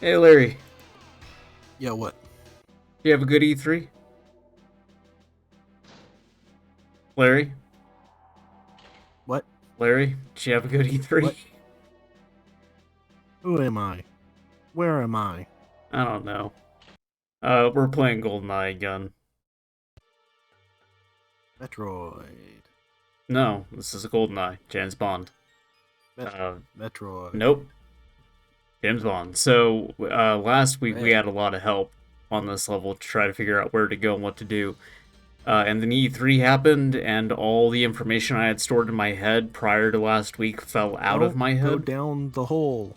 Hey Larry, Yeah, what? do you have a good E3? Larry? What? Larry, did you have a good E3? What? Who am I? Where am I? I don't know. We're playing GoldenEye again. Metroid. No, this is a GoldenEye, James Bond. Met- Uh, Metroid. nope, James Bond. So, last week we Red. had a lot of help on this level to try to figure out where to go and what to do. And then E3 happened, and all the information I had stored in my head prior to last week fell out of Don't my go head. down the hole.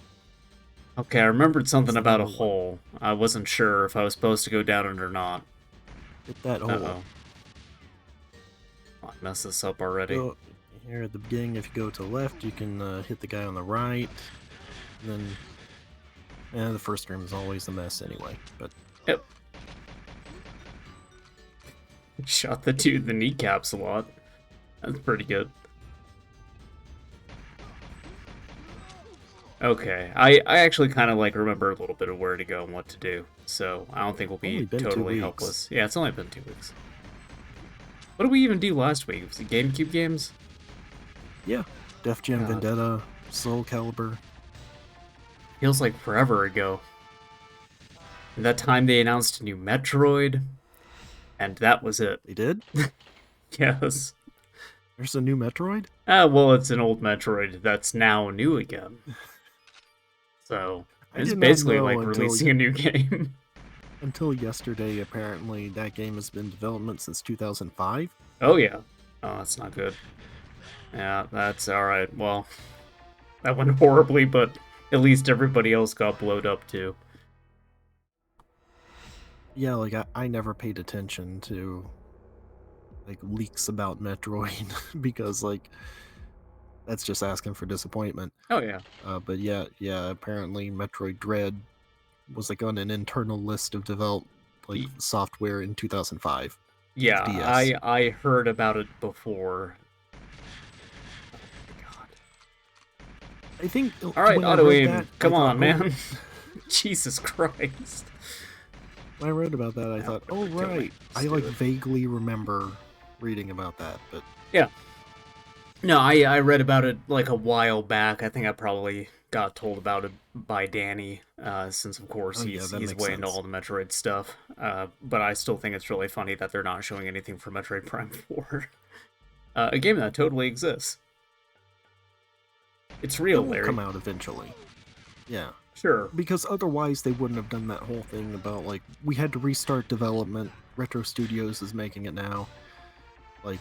Okay, I remembered That's something the about a number one. hole. I wasn't sure if I was supposed to go down it or not. Hit that hole. Uh-oh. I messed this up already. Go here at the beginning. If you go to the left, you can hit the guy on the right. And then, the first room is always a mess anyway. But Yep. Shot the dude in the kneecaps a lot. That's pretty good. Okay, I actually kind of like remember a little bit of where to go and what to do, so I don't think we'll only be been two totally weeks. helpless. Yeah, it's only been 2 weeks. What did we even do last week? Was it GameCube games? Yeah, Def Jam God, Vendetta, Soul Calibur. feels like forever ago. And that time they announced a new Metroid, and that was it. They did. Yes. There's a new Metroid. Well, it's an old Metroid that's now new again. So, I it's did not basically know like releasing a new game. until yesterday. Apparently, that game has been in development since 2005. Oh, yeah. Oh, that's not good. Yeah, that's alright. Well, that went horribly, but at least everybody else got blowed up too. Yeah, like I never paid attention to like leaks about Metroid because like that's just asking for disappointment. Oh, yeah. But yeah, apparently Metroid Dread was like on an internal list of developed like Y- software in 2005 for Yeah, the DS. I heard about it before. God. I think Alright, when I auto read aim. that, I Come thought, on, oh, man. Jesus Christ. when I read about that, I Ow, thought, they're oh gonna kill me. right, I Let's do like it. vaguely remember reading about that, but Yeah. No, I read about it like a while back. I think I probably got told about it by Danny, since of course oh yeah, that he's makes way into sense. all the Metroid stuff. But I still think it's really funny that they're not showing anything for Metroid Prime 4, a game that totally exists. It's It real, will come Larry. out eventually. Yeah. Sure. Because otherwise they wouldn't have done that whole thing about like we had to restart development. Retro Studios is making it now. Like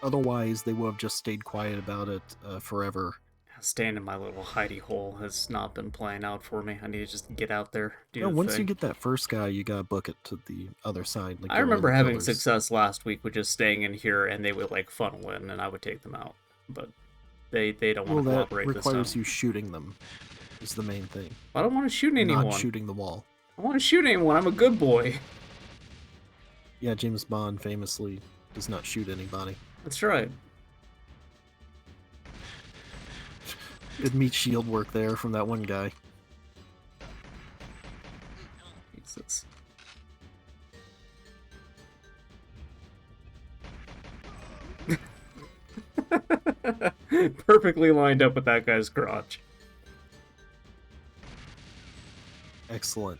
otherwise they would have just stayed quiet about it forever. Staying in my little hidey hole has not been playing out for me. I need to just get out there, No, do the once you thing. get that first guy, you gotta book it to the other side, like I get rid of remember the having pillars. success last week with just staying in here and they would like funnel in and I would take them out. But they don't want Well, to that cooperate this time. requires you shooting them. Is the main thing, I don't want to shoot not anyone. shooting the wall. I want to shoot anyone. I'm a good boy. Yeah, James Bond famously does not shoot anybody. That's right. Good meat shield work there from that one guy. Jesus. Perfectly lined up with that guy's crotch. Excellent.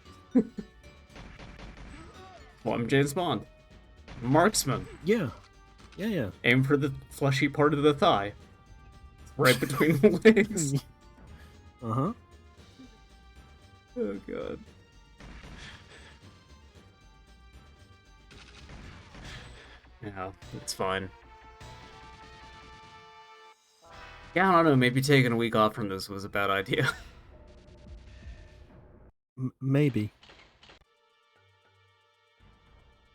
Well, I'm James Bond. Marksman. Yeah, yeah. Aim for the fleshy part of the thigh. Right between the legs. Uh-huh. Oh, God. Yeah, it's fine. Yeah, I don't know. Maybe taking a week off from this was a bad idea. Maybe.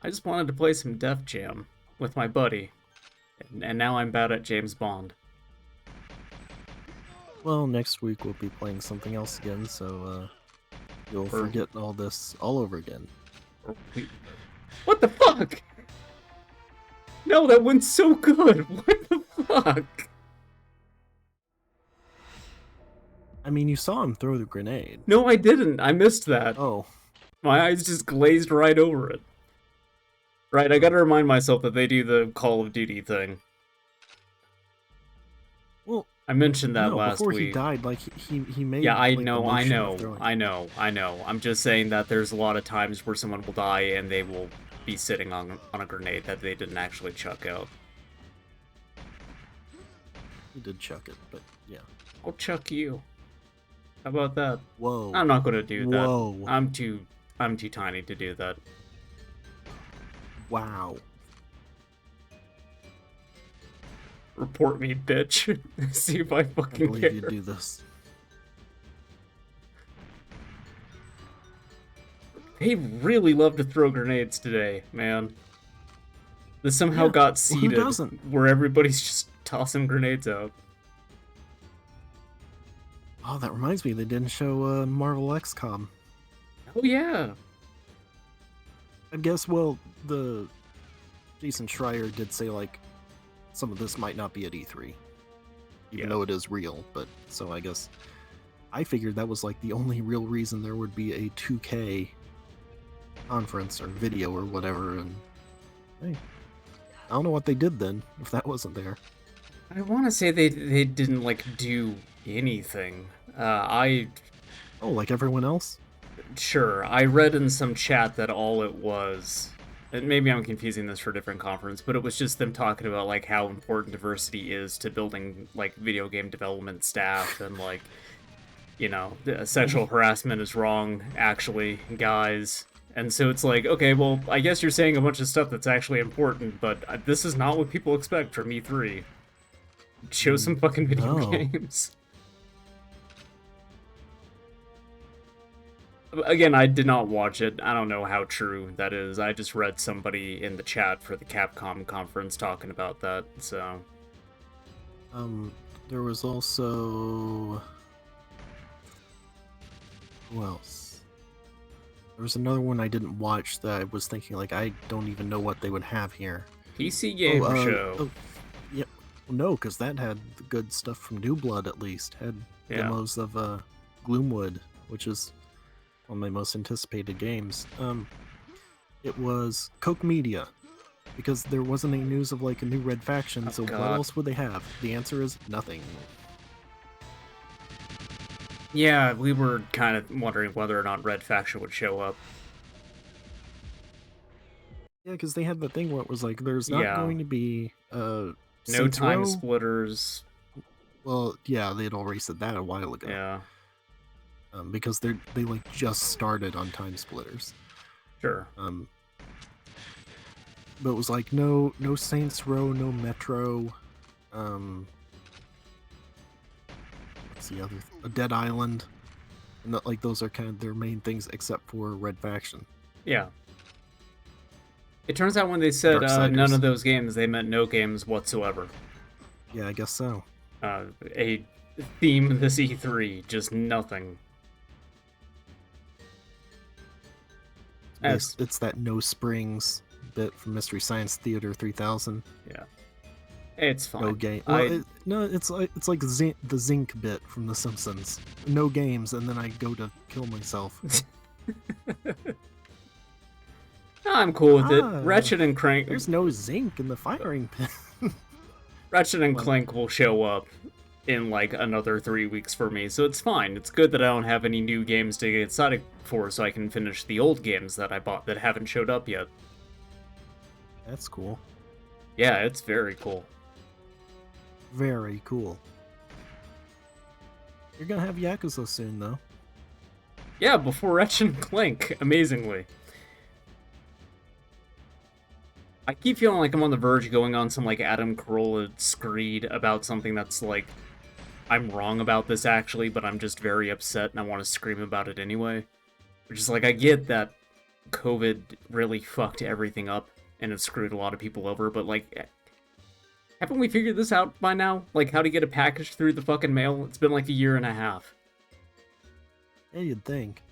I just wanted to play some Def Jam with my buddy. And now I'm bad at James Bond. Well, next week we'll be playing something else again, so you'll forget all this all over again. What the fuck? No, that went so good. What the fuck? I mean, you saw him throw the grenade. No, I didn't. I missed that. Oh. My eyes just glazed right over it. Right, I gotta remind myself that they do the Call of Duty thing. Well, I mentioned that no, last before he week. died, like, he Yeah, made, I like, the know, I motion of know, throwing. I know, I know. I'm just saying that there's a lot of times where someone will die and they will be sitting on a grenade that they didn't actually chuck out. He did chuck it, but yeah. I'll chuck you. How about that? Whoa. I'm not gonna do that. Whoa. I'm too tiny to do that. Wow. Report me, bitch. See if I I fucking believe care. you do this. They really love to throw grenades today, man. This somehow Yeah. got Well, who seeded doesn't? where everybody's just tossing grenades out. Oh, that reminds me, they didn't show Marvel XCOM. Oh yeah. I guess, well, the Jason Schreier did say, like, some of this might not be at E3. Even though it is real, but so I guess I figured that was like the only real reason there would be a 2K conference or video or whatever, and hey, I don't know what they did then if that wasn't there. I want to say they didn't like do anything. I Oh, like everyone else? Sure, I read in some chat that all it was, and maybe I'm confusing this for a different conference, but it was just them talking about like how important diversity is to building like video game development staff and like, you know, sexual harassment is wrong actually, guys. And so it's like, okay, well, I guess you're saying a bunch of stuff that's actually important, but this is not what people expect from E3. Show some fucking video No. games. Again, I did not watch it. I don't know how true that is. I just read somebody in the chat for the Capcom conference talking about that, so... There was also... Who else? There was another one I didn't watch that I was thinking, like, I don't even know what they would have here. PC Game Show. Yeah, no, because that had the good stuff from New Blood, at least. Had demos of Gloomwood, which is one of my most anticipated games. It was Koch Media, because there wasn't any news of like a new Red faction, so God. what else would they have? The answer is nothing. Yeah, we were kind of wondering whether or not Red Faction would show up. Yeah, because they had the thing where it was like, there's not going to be no Saints time Row. splitters. Well, yeah, they had already said that a while ago. Yeah. Because they like just started on time splitters. Sure. But it was like no Saints Row, no Metro. What's the other? A Dead Island. And that, like, those are kind of their main things, except for Red Faction. Yeah. It turns out when they said none of those games, they meant no games whatsoever. Yeah, I guess so. A theme of this E3, just nothing. It's that No Springs bit from Mystery Science Theater 3000. Yeah. It's fine. No game. Well, it's like the Zinc bit from The Simpsons. No games, and then I go to kill myself. I'm cool with it. Ratchet and Clank. There's no zinc in the firing pin. Ratchet and Clank will show up in like another 3 weeks for me, so it's fine. It's good that I don't have any new games to get excited for, so I can finish the old games that I bought that haven't showed up yet. That's cool. Yeah, it's very cool. Very cool. You're gonna have Yakuza soon, though. Yeah, before Ratchet and Clank, amazingly. I keep feeling like I'm on the verge of going on some like Adam Carolla screed about something that's like, I'm wrong about this actually, but I'm just very upset and I want to scream about it anyway. Which is like, I get that COVID really fucked everything up and it screwed a lot of people over, but like, haven't we figured this out by now? Like, how to get a package through the fucking mail? It's been like a year and a half. Yeah, you'd think.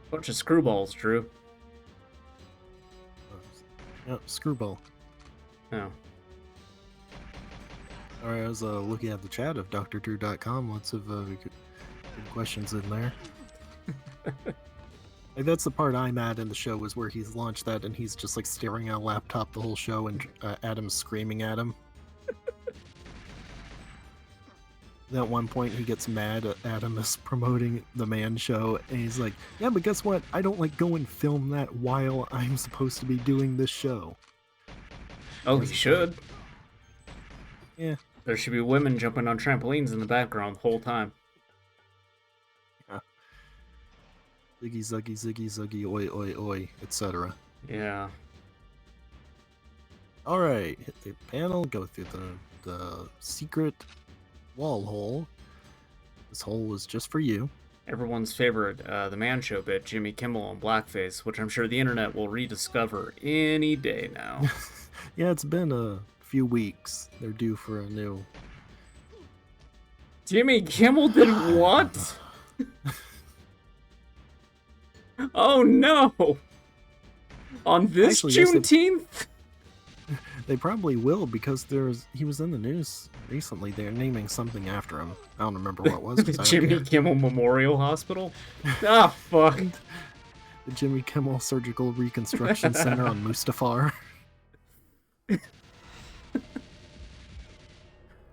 Bunch of screwballs, Drew. Yep, screwball. Oh. Alright, I was looking at the chat of drdrew.com. Lots of good questions in there. Like, that's the part I'm at in the show, is where he's launched that and he's just like staring at a laptop the whole show, and Adam's screaming at him. Then at one point he gets mad at Adam is promoting the Man Show, and he's like, yeah, but guess what? I don't like go and film that while I'm supposed to be doing this show. Oh, he should. Yeah. There should be women jumping on trampolines in the background the whole time. Yeah. Ziggy, zuggy, ziggy, zuggy, oi, oi, oi, etc. Yeah. Alright, hit the panel, go through the secret wall hole. This hole was just for you. Everyone's favorite, the Man Show bit, Jimmy Kimmel on blackface, which I'm sure the internet will rediscover any day now. Yeah, it's been a few weeks. They're due for a new... Jimmy Kimmel did what? Oh no! On this Actually, yes, Juneteenth? They probably will, because he was in the news recently. They're naming something after him. I don't remember what it was. The Jimmy Kimmel Memorial Hospital? Ah, fuck. The Jimmy Kimmel Surgical Reconstruction Center on Mustafar.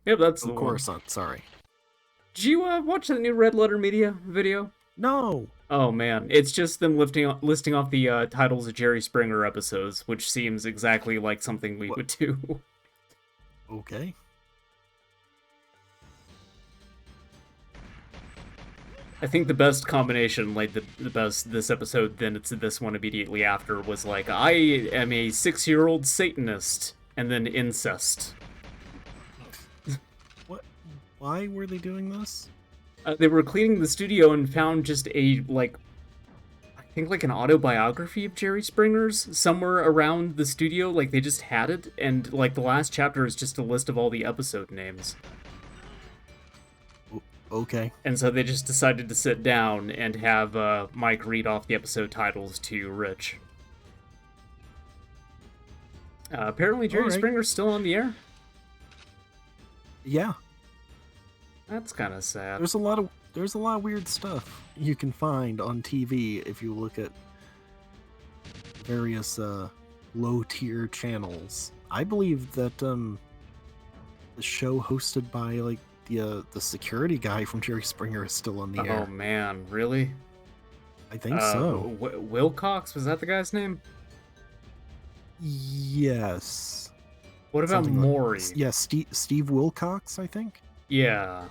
Yeah, that's the Of course not, sorry. Did you watch the new Red Letter Media video? No! Oh man, it's just them listing off the titles of Jerry Springer episodes, which seems exactly like something we would do. Okay. I think the best combination, like the best this episode, then it's this one immediately after, was like, I am a 6-year-old Satanist, and then incest. What? Why were they doing this? They were cleaning the studio and found just a, like, I think like an autobiography of Jerry Springer's somewhere around the studio. Like, they just had it, and like the last chapter is just a list of all the episode names. Okay. And so they just decided to sit down and have Mike read off the episode titles to Rich. Apparently Jerry Springer's still on the air. Yeah. That's kind of sad. There's a lot of weird stuff you can find on TV if you look at various low-tier channels. I believe that the show hosted by like the security guy from Jerry Springer is still on the air. Oh man, really? I think so. Wilcox, was that the guy's name? Yes. What about Maury? Yeah, Steve Wilcox, I think. Yeah.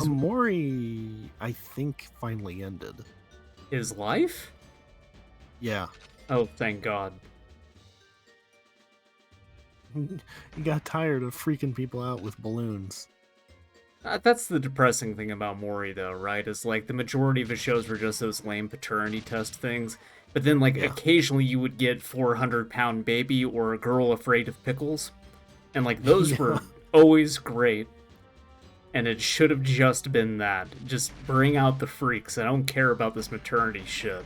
Maury, I think, finally ended. His life? Yeah. Oh, thank God. He got tired of freaking people out with balloons. That's the depressing thing about Maury, though, right? Is like the majority of his shows were just those lame paternity test things. But then, like, occasionally you would get 400-pound baby or a girl afraid of pickles. And, like, those were always great. And it should have just been that. Just bring out the freaks. I don't care about this maternity shit.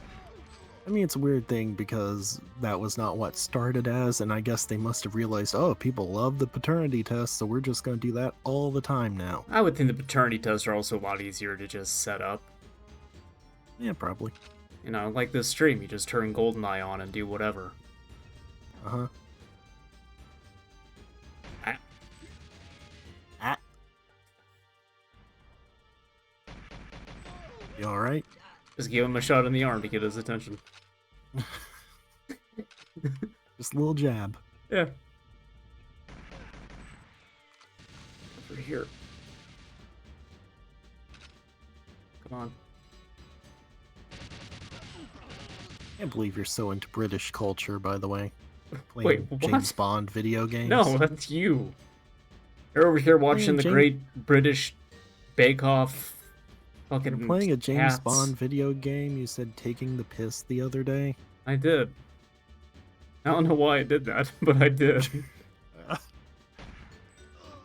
I mean, it's a weird thing because that was not what started as, and I guess they must have realized, oh, people love the paternity test, so we're just going to do that all the time now. I would think the paternity tests are also a lot easier to just set up. Yeah, probably. You know, like this stream, you just turn GoldenEye on and do whatever. Uh-huh. You alright? Just give him a shot in the arm to get his attention. Just a little jab. Yeah. Over here. Come on. I can't believe you're so into British culture, by the way. Playing James Bond video games. No, that's you. You're over here watching the Great British Bake Off. Fucking You're playing a James cats. Bond video game. You said taking the piss the other day. I did. I don't know why I did that, but I did.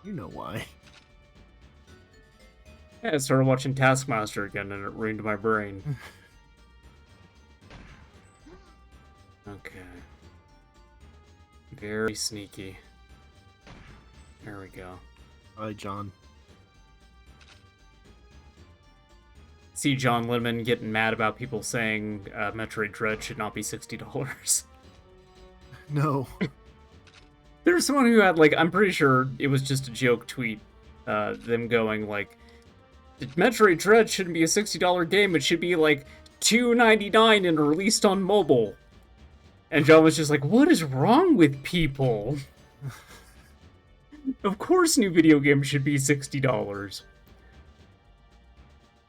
You know why. Yeah, I started watching Taskmaster again and it ruined my brain. Okay. Very sneaky. There we go. Hi, John. See John Lemon getting mad about people saying Metroid Dread should not be $60. No. There's someone who had, like, I'm pretty sure it was just a joke tweet, them going, like, Metroid Dread shouldn't be a $60 game, it should be, like, $2.99 and released on mobile. And John was just like, what is wrong with people? Of course new video games should be $60.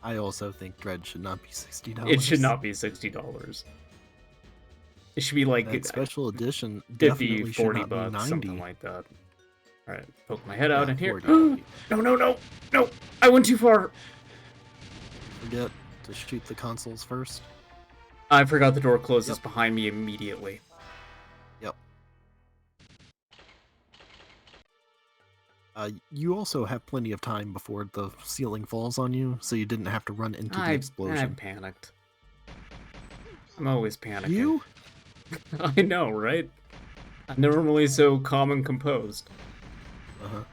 I also think Dread should not be $60. It should not be $60. It should be like that special edition 50, definitely 40 should not bucks, be 90. something like that. Alright, poke my head out in here. 40. No, I went too far. Forget to shoot the consoles first. I forgot the door closes behind me immediately. Yep. You also have plenty of time before the ceiling falls on you, so you didn't have to run into the explosion. I panicked. I'm always panicking. You? I know, right? I'm normally so calm and composed. Uh-huh.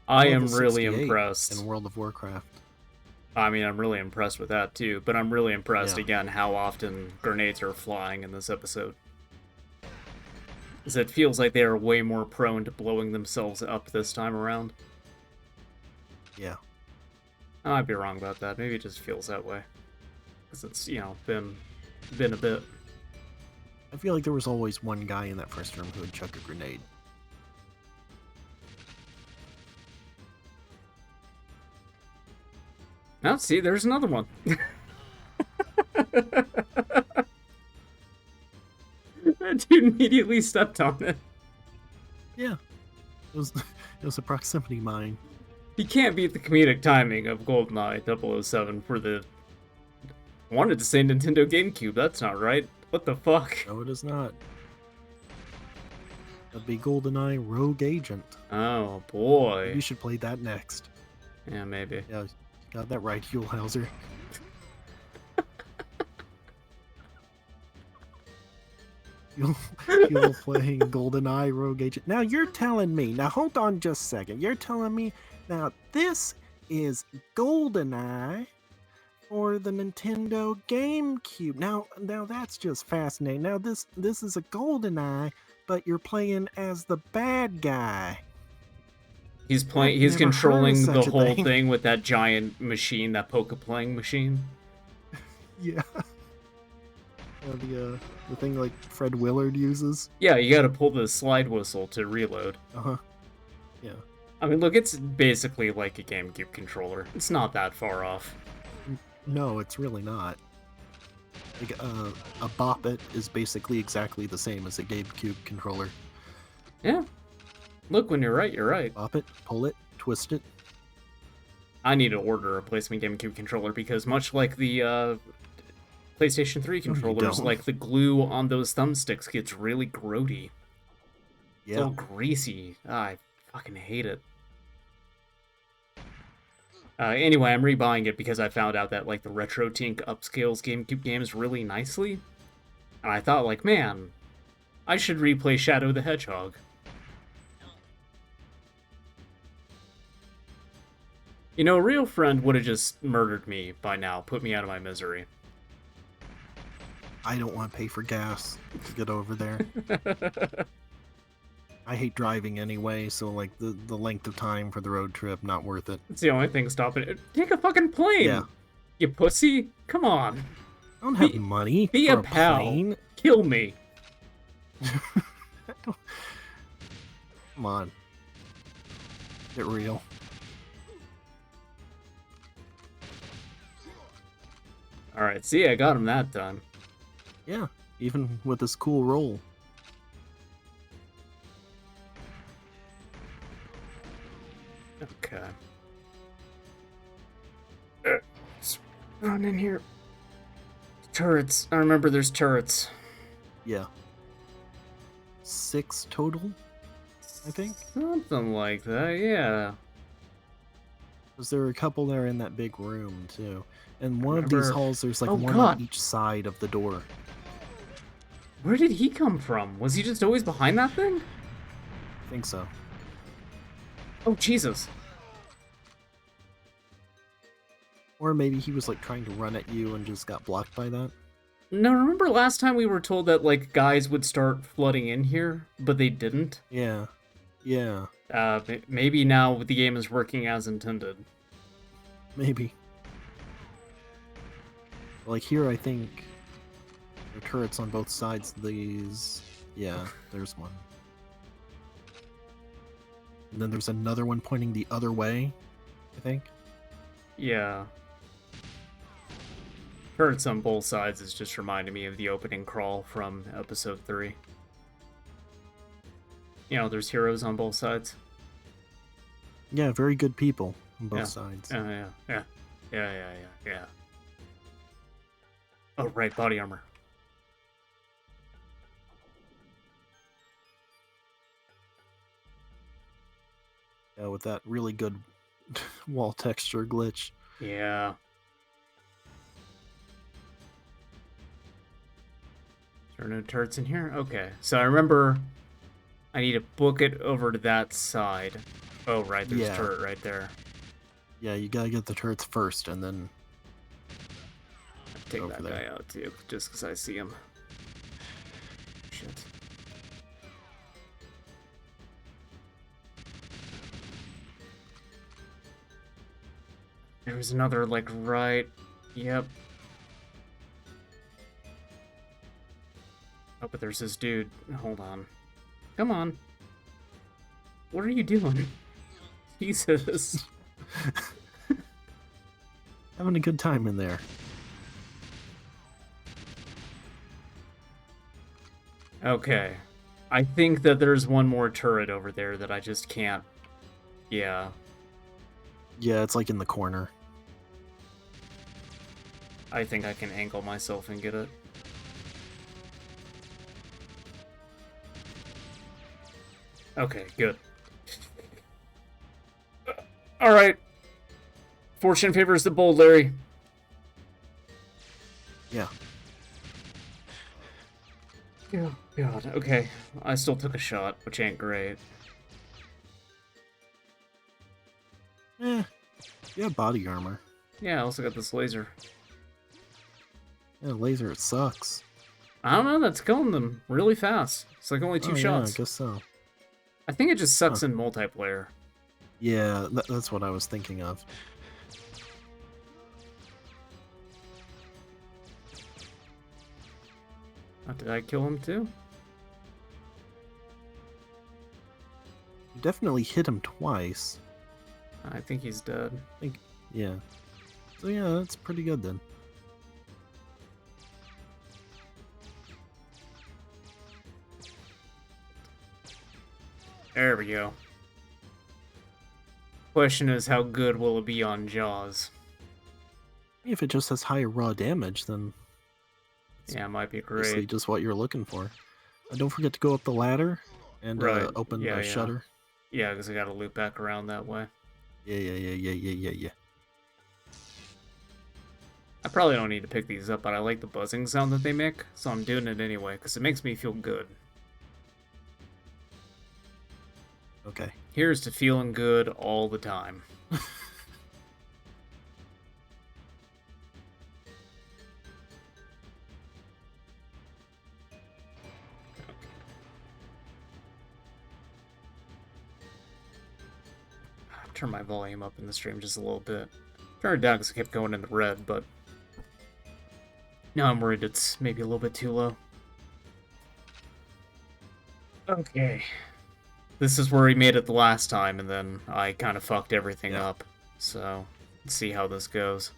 I am really impressed. In World of Warcraft. I mean, I'm really impressed with that, too. But I'm really impressed, again, how often grenades are flying in this episode. Because it feels like they are way more prone to blowing themselves up this time around. Yeah. I might be wrong about that. Maybe it just feels that way. Because it's, you know, been a bit. I feel like there was always one guy in that first room who would chuck a grenade. Now, see, there's another one. That dude immediately stepped on it. Yeah. It was a proximity mine. You can't beat the comedic timing of GoldenEye 007 for the... I wanted to say Nintendo GameCube, that's not right. What the fuck? No, it is not. That'd be GoldenEye Rogue Agent. Oh, boy. You should play that next. Yeah, maybe. Yeah, you got that right, Hulhauser. You're playing GoldenEye Rogue Agent. Now you're telling me, now hold on just a second. You're telling me, now this is GoldenEye for the Nintendo GameCube. Now that's just fascinating. Now this is a GoldenEye, but you're playing as the bad guy. He's controlling the whole thing with that giant machine, that Poke-playing machine. Yeah. The thing like Fred Willard uses. Yeah, you gotta pull the slide whistle to reload. Uh-huh. Yeah. I mean, look, it's basically like a GameCube controller. It's not that far off. No, it's really not. Like, a Bop It is basically exactly the same as a GameCube controller. Yeah. Look, when you're right, you're right. Bop it, pull it, twist it. I need to order a replacement GameCube controller because much like the PlayStation 3 controllers, like the glue on those thumbsticks gets really grody. Yeah. It's all greasy. I fucking hate it. Anyway, I'm rebuying it because I found out that like the RetroTink upscales GameCube games really nicely. And I thought like, man, I should replay Shadow the Hedgehog. You know, a real friend would have just murdered me by now, put me out of my misery. I don't want to pay for gas to get over there. I hate driving anyway, so like the length of time for the road trip, not worth it. It's the only thing stopping it. Take a fucking plane! Yeah. You pussy! Come on! I don't have money be for a pal. plane. Kill me! Come on. Get real. Alright, see, I got him that time. Yeah, even with this cool roll. Okay. Let's run in here. Turrets. I remember there's turrets. Yeah. 6 total, I think? Something like that, yeah. Because there were a couple there in that big room, too. And one of these halls, there's like one God. on each side of the door. Where did he come from? Was he just always behind that thing? I think so. Oh, Jesus. Or maybe he was like trying to run at you and just got blocked by that. No, remember last time we were told that, like, guys would start flooding in here, but they didn't? Yeah. Yeah. Maybe now the game is working as intended. Maybe. Like here, I think there are turrets on both sides of these. Yeah, there's one. And then there's another one pointing the other way, I think. Yeah. Turrets on both sides is just reminding me of the opening crawl from episode 3. You know, there's heroes on both sides. Yeah, very good people on both Yeah. sides. Yeah. Oh, right, body armor. Yeah, with that really good wall texture glitch. Yeah. There are no turrets in here? Okay. So I remember I need to book it over to that side. Oh, right, there's a turret right there. Yeah, you gotta get the turrets first, and then Take that guy out, too, just because I see him. Shit. There was another, like, right... Yep. Oh, but there's this dude. Hold on. Come on. What are you doing? Jesus. having a good time in there. Okay. I think that there's one more turret over there that I just can't... Yeah. Yeah, it's like in the corner. I think I can angle myself and get it. Okay, good. Alright. Fortune favors the bold, Larry. Yeah. Oh, God. Okay. I still took a shot, which ain't great. Yeah, body armor. Yeah, I also got this laser. Yeah, laser, it sucks. I don't know, that's killing them really fast. It's like only two shots. Yeah, I guess so. I think it just sucks in multiplayer. Yeah, that's what I was thinking of. Oh, did I kill him too? You definitely hit him twice. I think he's dead. Yeah. So yeah, that's pretty good then. There we go. Question is, how good will it be on Jaws? If it just has higher raw damage, then Yeah, it might be basically great. just what you're looking for. Don't forget to go up the ladder and open the shutter. Yeah, because I gotta loop back around that way. Yeah. I probably don't need to pick these up, but I like the buzzing sound that they make, so I'm doing it anyway, because it makes me feel good. Okay. Here's to feeling good all the time. Turn my volume up in the stream just a little bit. Turn it down because it kept going in the red, but now I'm worried it's maybe a little bit too low. Okay. This is where he made it the last time, and then I kind of fucked everything up. So, let's see how this goes.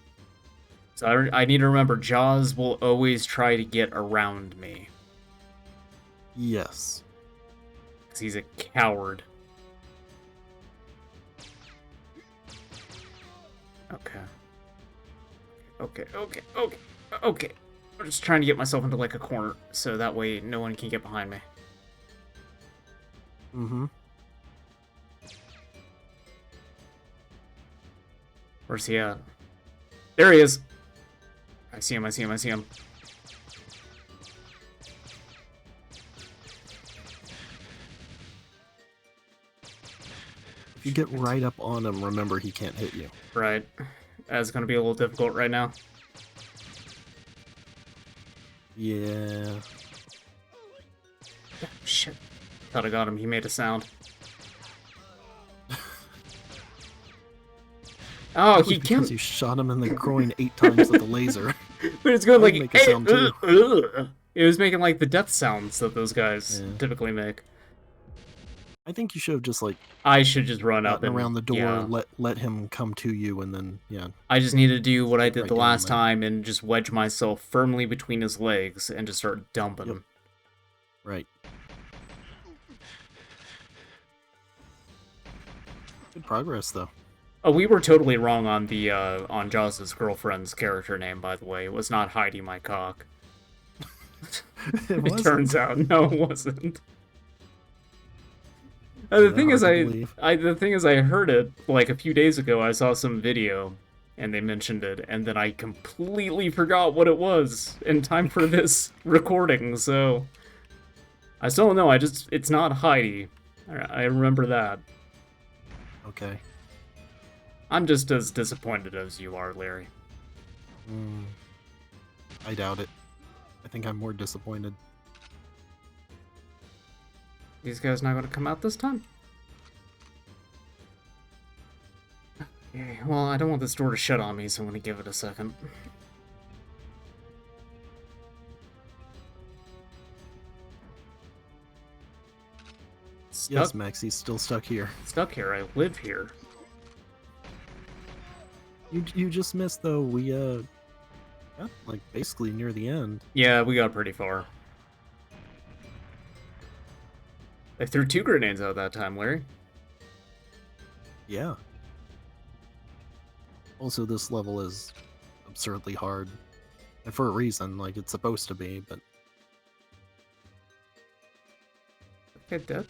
So I need to remember, Jaws will always try to get around me. Yes. Because he's a coward. Okay. I'm just trying to get myself into, like, a corner, so that way no one can get behind me. Mm-hmm. Where's he at? There he is! I see him. You get right up on him, remember he can't hit you. Right. That's gonna be a little difficult right now. Yeah. Shit. Thought I got him. He made a sound. Oh, he Because can't. you shot him in the groin 8 times with a laser. But it's going like. Make a sound too. It was making like the death sounds that those guys Yeah. typically make. I think you should have just like I should just run up gotten and around the door, yeah. let him come to you, and then I just need to do what I did Right the down last there. time and just wedge myself firmly between his legs and just start dumping Yep. him. Right. Good progress though. Oh, we were totally wrong on the on Jaws' girlfriend's character name, by the way. It was not Heidi my cock. It turns out, no, it wasn't. The thing is, the thing is, I heard it like a few days ago. I saw some video, and they mentioned it, and then I completely forgot what it was in time for this recording. So I still don't know. It's not Heidi. I remember that. Okay. I'm just as disappointed as you are, Larry. I doubt it. I think I'm more disappointed. These guys not going to come out this time? Okay, well, I don't want this door to shut on me, so I'm going to give it a second. Stuck? Yes, Max, he's still stuck here. Stuck here. I live here. You just missed though. We got like basically near the end. Yeah, we got pretty far. I threw 2 grenades out that time, Larry. Yeah. Also, this level is absurdly hard. And for a reason, like it's supposed to be, but... Okay, dead.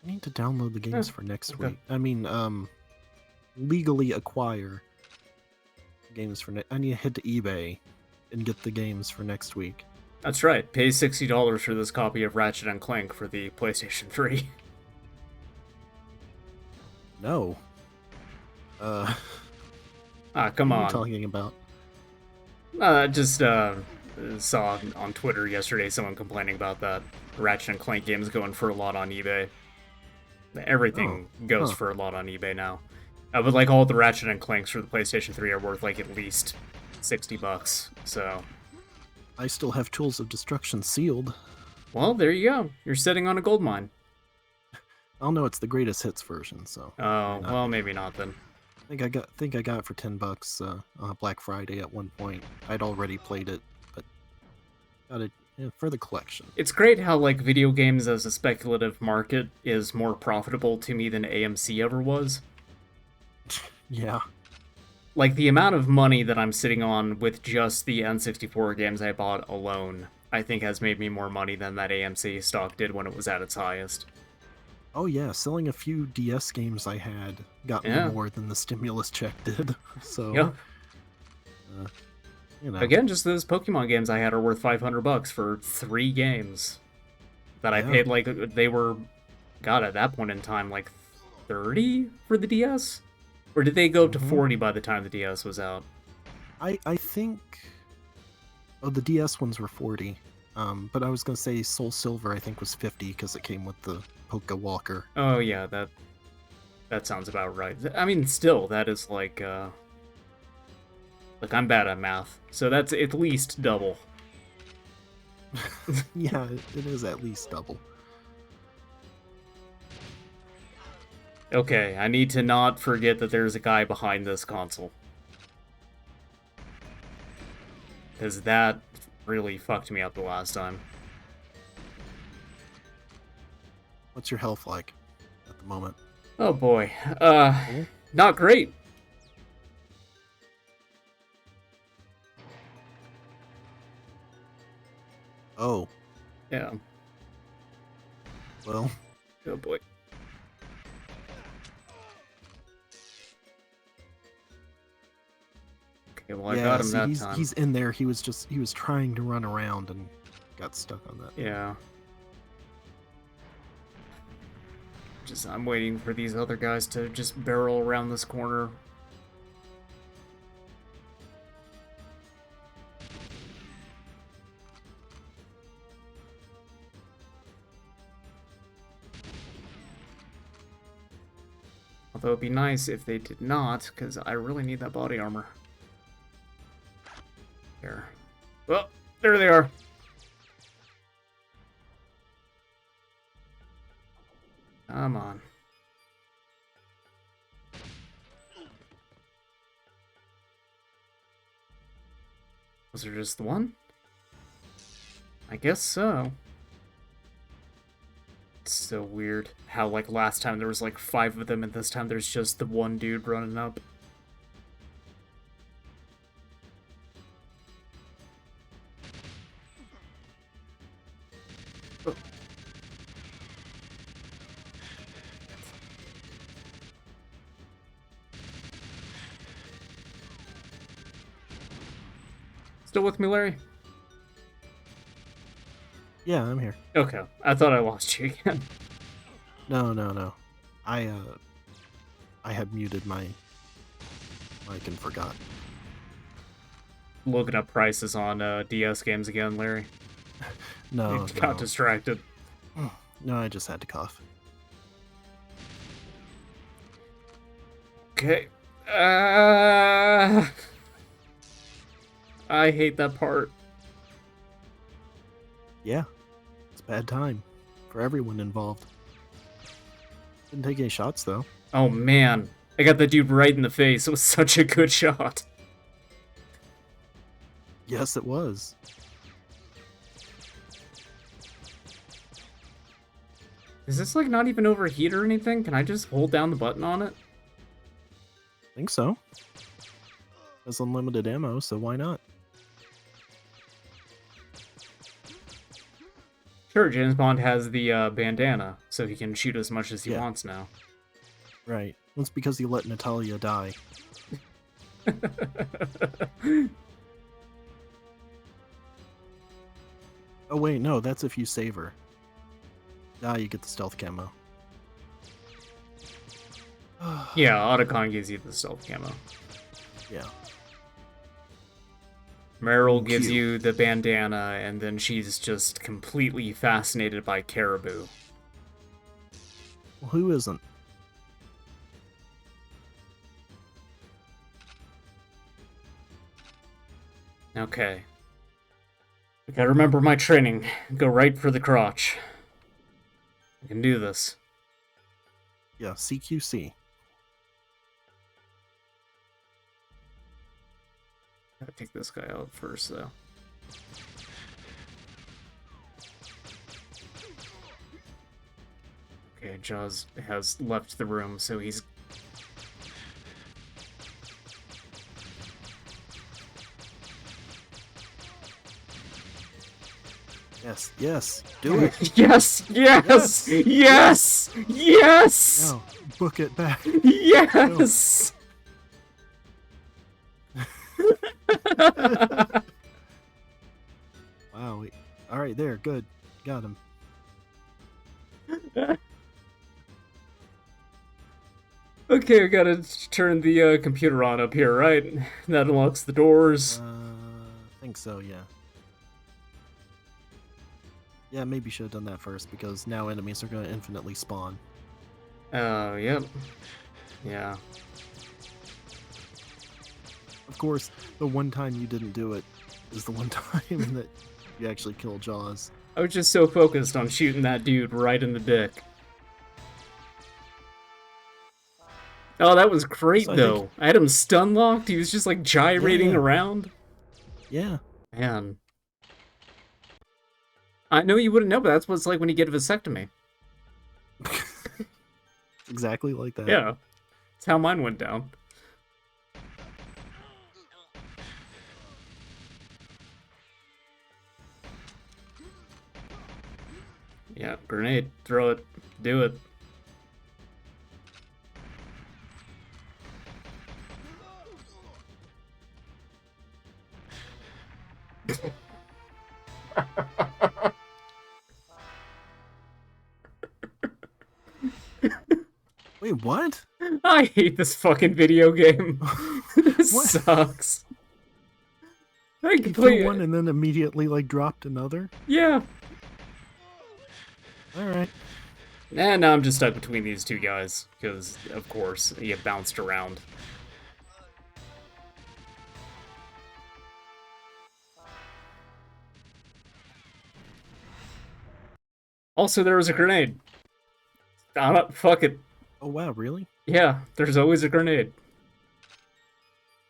I need to download the games for next week. I mean, legally acquire games for I need to head to eBay and get the games for next week. That's right. Pay $60 for this copy of Ratchet and Clank for the PlayStation 3. No. Come what on. are you talking about? I just saw on Twitter yesterday someone complaining about that. Ratchet and Clank games going for a lot on eBay. Everything goes for a lot on eBay now. But like all the Ratchet and Clanks for the PlayStation 3 are worth like at least $60. So I still have Tools of Destruction sealed. Well, there you go. You're sitting on a gold mine. I'll know it's the greatest hits version, so. Oh, well, maybe not then. I think I got it for $10 on Black Friday at one point. I'd already played it, but got it for the collection. It's great how like video games as a speculative market is more profitable to me than AMC ever was. Yeah. Like the amount of money that I'm sitting on with just the N64 games I bought alone, I think has made me more money than that AMC stock did when it was at its highest. Oh yeah, selling a few DS games I had got me more than the stimulus check did. So, yep. You know. Again, just those Pokemon games I had are worth $500 for 3 games that I paid like they were, God, at that point in time, like 30 for the DS, or did they go up to 40 by the time the DS was out? I think, the DS ones were 40. But I was gonna say Soul Silver I think was 50 because it came with the Poké Walker. Oh yeah, that sounds about right. I mean, still, that is like I'm bad at math, so that's at least double. Yeah, it is at least double. Okay, I need to not forget that there's a guy behind this console. Because that really fucked me up the last time. What's your health like at the moment? Oh boy. Not great. Oh. Yeah. Well. Oh boy. Okay, well I got him that time. He's in there. He was trying to run around and got stuck on that. Yeah. I'm waiting for these other guys to just barrel around this corner. Although it'd be nice if they did not, because I really need that body armor. There. Well, there they are. Come on. Was there just the one? I guess so. It's so weird how, like, last time there was, like, 5 of them, and this time there's just the one dude running up. Oh. Still with me, Larry? Yeah, I'm here. Okay, I thought I lost you again. No. I had muted my mic and forgot. Looking up prices on DS games again, Larry. No, You got distracted. No, I just had to cough. Okay. I hate that part. Yeah, it's a bad time for everyone involved. Didn't take any shots though. Oh man, I got that dude right in the face. It was such a good shot. Yes, it was. Is this like not even overheat or anything? Can I just hold down the button on it? I think so. Has unlimited ammo, so why not? Sure, James Bond has the bandana, so he can shoot as much as he wants now. Right. That's because he let Natalia die. Oh wait, no, that's if you save her. Ah, you get the stealth camo. Yeah, Otacon gives you the stealth camo. Yeah. Meryl gives you the bandana, and then she's just completely fascinated by Caribou. Well, who isn't? Okay. I gotta remember my training. Go right for the crotch. I can do this. Yeah, CQC. Gotta take this guy out first, though. Okay, Jaws has left the room, so he's... Yes, do it. Yes! No, book it back. Yes! Wow. Alright, there, good. Got him. Okay, we gotta turn the computer on up here, right? That unlocks the doors. I think so, yeah. Yeah, maybe should have done that first, because now enemies are going to infinitely spawn. Oh, yep. Yeah. Of course, the one time you didn't do it is the one time that you actually kill Jaws. I was just so focused on shooting that dude right in the dick. Oh, that was great, So though. I had him stun locked. He was just, like, gyrating around. Yeah. Man. I know you wouldn't know, but that's what it's like when you get a vasectomy. Exactly like that. Yeah. That's how mine went down. Yeah, grenade. Throw it. Do it. Wait, what? I hate this fucking video game. This What? sucks. I He threw complete. one and then immediately like dropped another. Yeah. All right. And now I'm just stuck between these two guys because, of course, you bounced around. Also, there was a grenade. Fuck it. Oh wow, really? Yeah, there's always a grenade.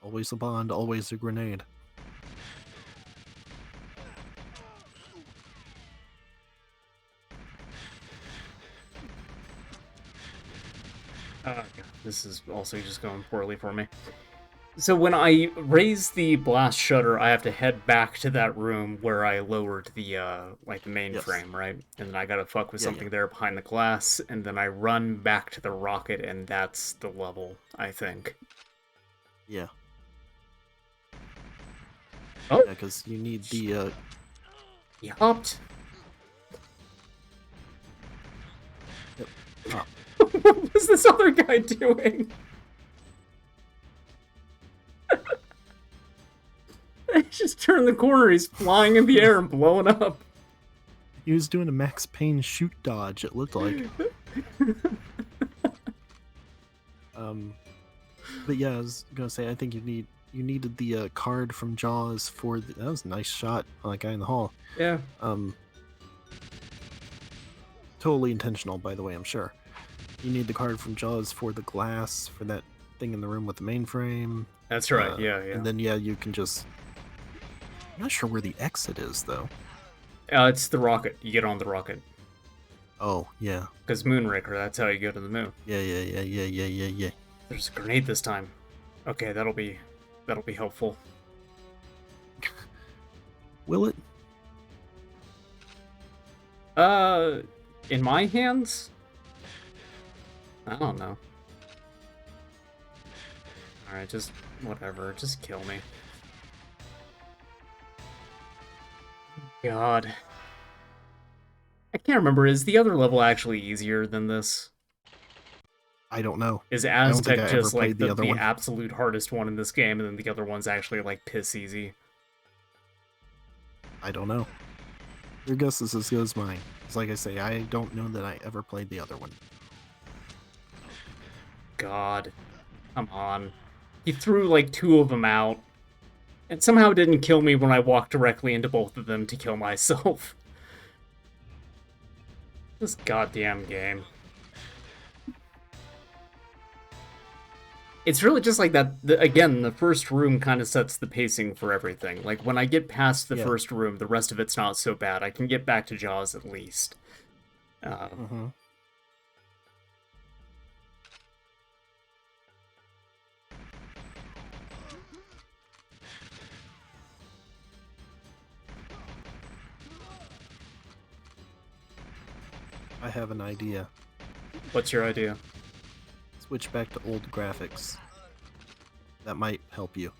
Always a bond, always a grenade. God, this is also just going poorly for me. So when I raise the blast shutter, I have to head back to that room where I lowered the like the mainframe, Yes. right? And then I gotta fuck with Yeah, something yeah. there behind the glass, and then I run back to the rocket, and that's the level, I think. Yeah. Oh, Yeah, because you need the he hopped. yep. Top. What was this other guy doing? He just turned the corner. He's flying in the air and blowing up. He was doing a Max Payne shoot dodge, it looked like. But yeah, I was gonna say I think you needed the card from Jaws for the, that was a nice shot on that guy in the hall. Yeah. Totally intentional, by the way, I'm sure. You need the card from Jaws for the glass for that thing in the room with the mainframe. That's right. Yeah. And then yeah, you can just. I'm not sure where the exit is though. It's the rocket. You get on the rocket. Oh yeah. Because Moonraker, that's how you go to the moon. Yeah. There's a grenade this time. Okay, that'll be helpful. Will it? In my hands? I don't know. Alright, just whatever. Just kill me. God. I can't remember. Is the other level actually easier than this? I don't know. Is I don't think Aztec I ever just like played the other one. absolute hardest one in this game, and then the other one's actually like piss easy? I don't know. Your guess is as good as mine. It's like I say, I don't know that I ever played the other one. God. Come on. He threw like 2 of them out. And somehow didn't kill me when I walked directly into both of them to kill myself. This goddamn game. It's really just like that, again, the first room kind of sets the pacing for everything. Like, when I get past the first room, the rest of it's not so bad. I can get back to Jaws at least. I have an idea. What's your idea? Switch back to old graphics. That might help you.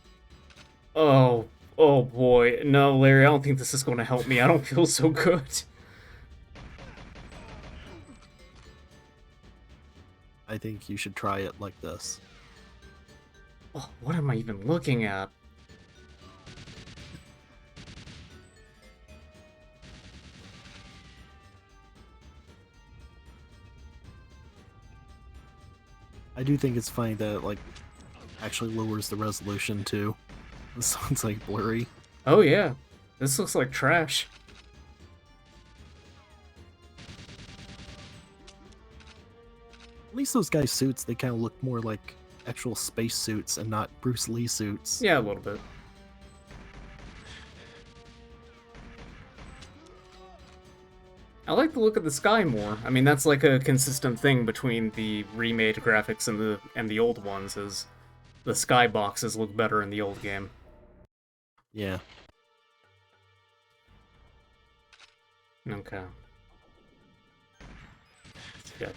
Oh boy. No, Larry, I don't think this is going to help me. I don't feel so good. I think you should try it like this. Oh, what am I even looking at? I do think it's funny that it, like, actually lowers the resolution too. This one's like blurry. Oh yeah. This looks like trash. At least those guys' suits, they kind of look more like actual space suits and not Bruce Lee suits. Yeah, a little bit. I like the look of the sky more. I mean, that's like a consistent thing between the remade graphics and the old ones, is the sky boxes look better in the old game. Yeah. Okay. Shit.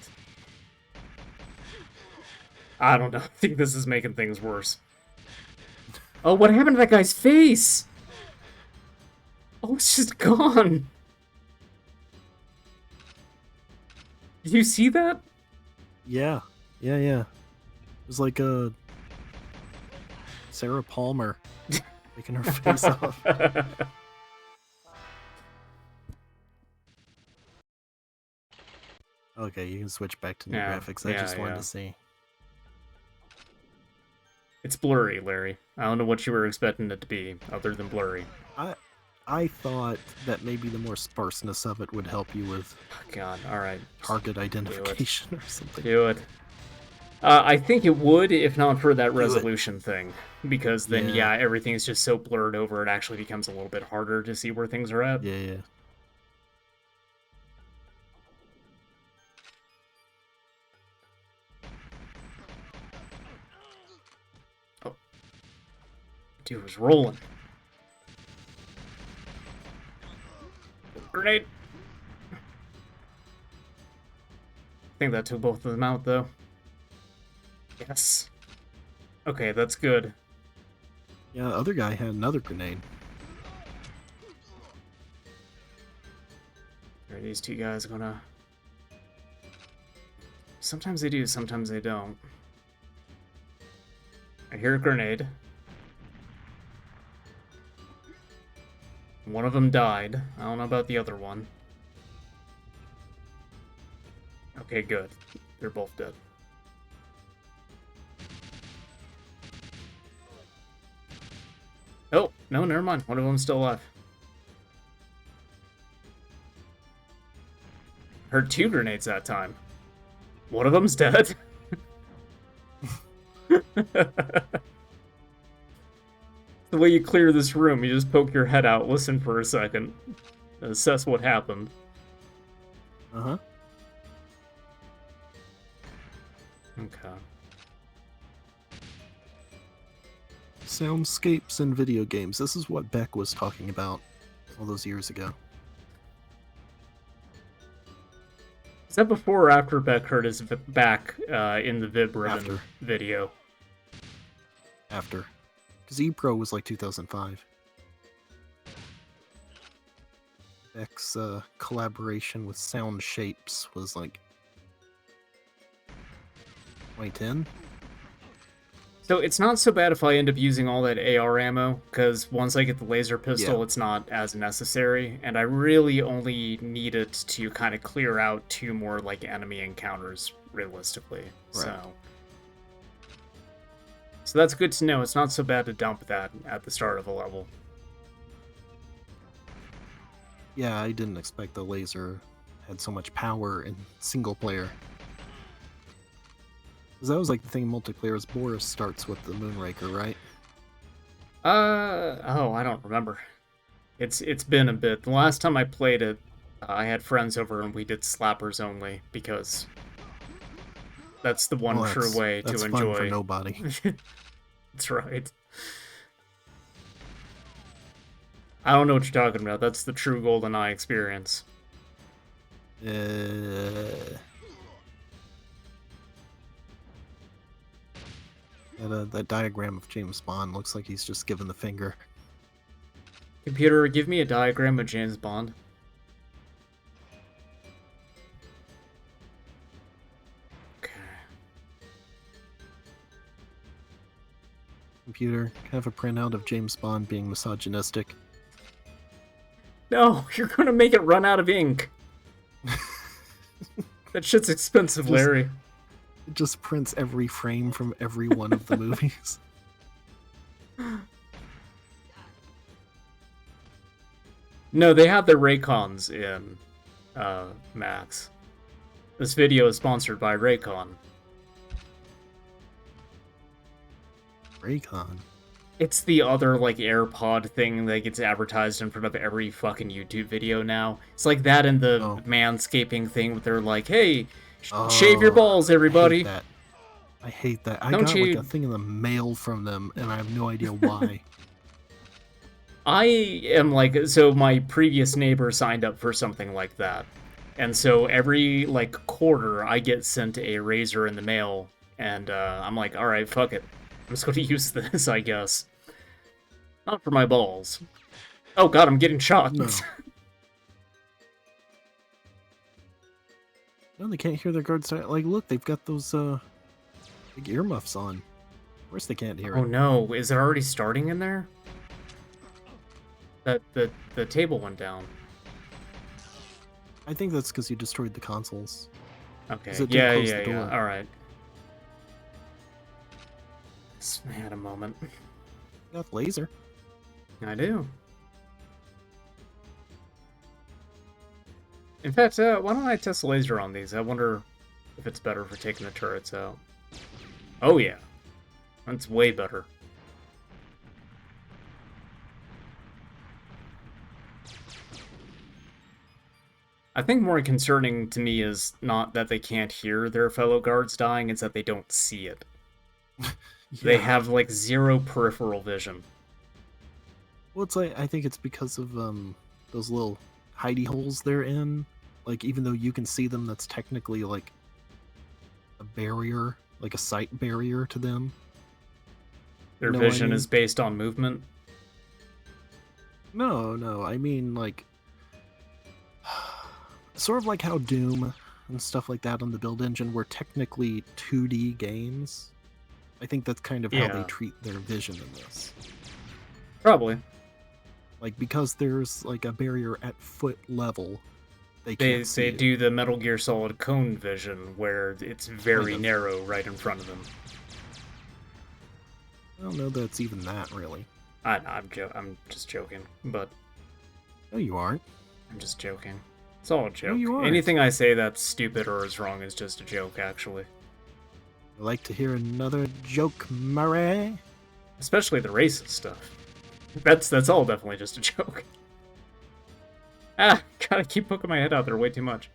I don't know. I think this is making things worse. Oh, what happened to that guy's face? Oh, it's just gone. Did you see that? Yeah. Yeah, yeah. It was like Sarah Palmer taking her face off. Okay, you can switch back to new Yeah, graphics. I yeah, just wanted yeah. to see. It's blurry, Larry. I don't know what you were expecting it to be, other than blurry. I I thought that maybe the more sparseness of it would help you with God, alright. target Do it. identification or something. Do it. I think it would, if not for that Do it. resolution thing. Because then, Yeah. yeah, everything's just so blurred over, it actually becomes a little bit harder to see where things are at. Yeah, yeah. Oh. Dude was rolling. Grenade! I think that took both of them out, though. Yes. Okay, that's good. Yeah, the other guy had another grenade. Are these two guys gonna... Sometimes they do, sometimes they don't. I hear a grenade. One of them died. I don't know about the other one. Okay, good. They're both dead. Oh, no, never mind. One of them's still alive. Heard two grenades that time. One of them's dead. The way you clear this room, you just poke your head out, listen for a second, assess what happened. Uh-huh. Okay. Soundscapes in video games. This is what Beck was talking about all those years ago. Is that before or after Beck hurt his back in the Vib Ribbon After. video? After. Because E-Pro was like 2005. Beck's collaboration with Sound Shapes was like 2010. So it's not so bad if I end up using all that AR ammo, because once I get the laser pistol, Yeah. it's not as necessary, and I really only need it to kind of clear out two more like enemy encounters realistically. Right. So that's good to know. It's not so bad to dump that at the start of a level. Yeah, I didn't expect the laser had so much power in single player. Because that was like the thing in multiplayer is Boris starts with the Moonraker, right? Oh, I don't remember. It's been a bit. The last time I played it, I had friends over and we did slappers only because that's the one true way to fun enjoy. for nobody. That's right. I don't know what you're talking about. That's the true GoldenEye experience. That diagram of James Bond looks like he's just given the finger. Computer, give me a diagram of James Bond. Okay. Computer, can I have a printout of James Bond being misogynistic? No, you're gonna make it run out of ink. That shit's expensive, Larry. It just prints every frame from every one of the movies. No, they have their Raycons in Max. This video is sponsored by Raycon. Raycon? It's the other, like, AirPod thing that gets advertised in front of every fucking YouTube video now. It's like that and the manscaping thing where they're like, hey, shave your balls, everybody. I hate that. I Don't got you... like a thing in the mail from them, and I have no idea why. I am like, so my previous neighbor signed up for something like that. And so every, like, quarter, I get sent a razor in the mail, and I'm like, alright, fuck it. I'm just going to use this, I guess. Not for my balls. Oh god, I'm getting shot. No. No, they can't hear their guards. Like, look, they've got those Big earmuffs on. Of course they can't hear Oh it. no, is it already starting in there? The table went down. I think that's because you destroyed the consoles. Because Okay, it did yeah, close yeah, the door. yeah, alright. I had a moment. You got laser. I do. In fact, why don't I test laser on these? I wonder if it's better for taking the turrets out. Oh yeah, that's way better. I think more concerning to me is not that they can't hear their fellow guards dying, it's that they don't see it. They have, like, zero peripheral vision. Well, it's like, I think it's because of those little hidey holes they're in. Like, even though you can see them, that's technically like a barrier, like a sight barrier to them. Their Know what I vision mean? is based on movement. No, I mean, like, sort of like how Doom and stuff like that on the build engine were technically 2D games. I think that's kind of how they Yeah. treat their vision in this. Probably. Like, because there's like a barrier at foot level, they can't see They it. do the Metal Gear Solid cone vision, where it's very Kind of. narrow right in front of them. I don't know that it's even that, really. I'm just joking, but No, you aren't. I'm just joking. It's all a joke. you aren't. Anything I say that's stupid or is wrong is just a joke, actually. I'd like to hear another joke, Murray. Especially the racist stuff. That's all definitely just a joke. Ah, gotta keep poking my head out there way too much.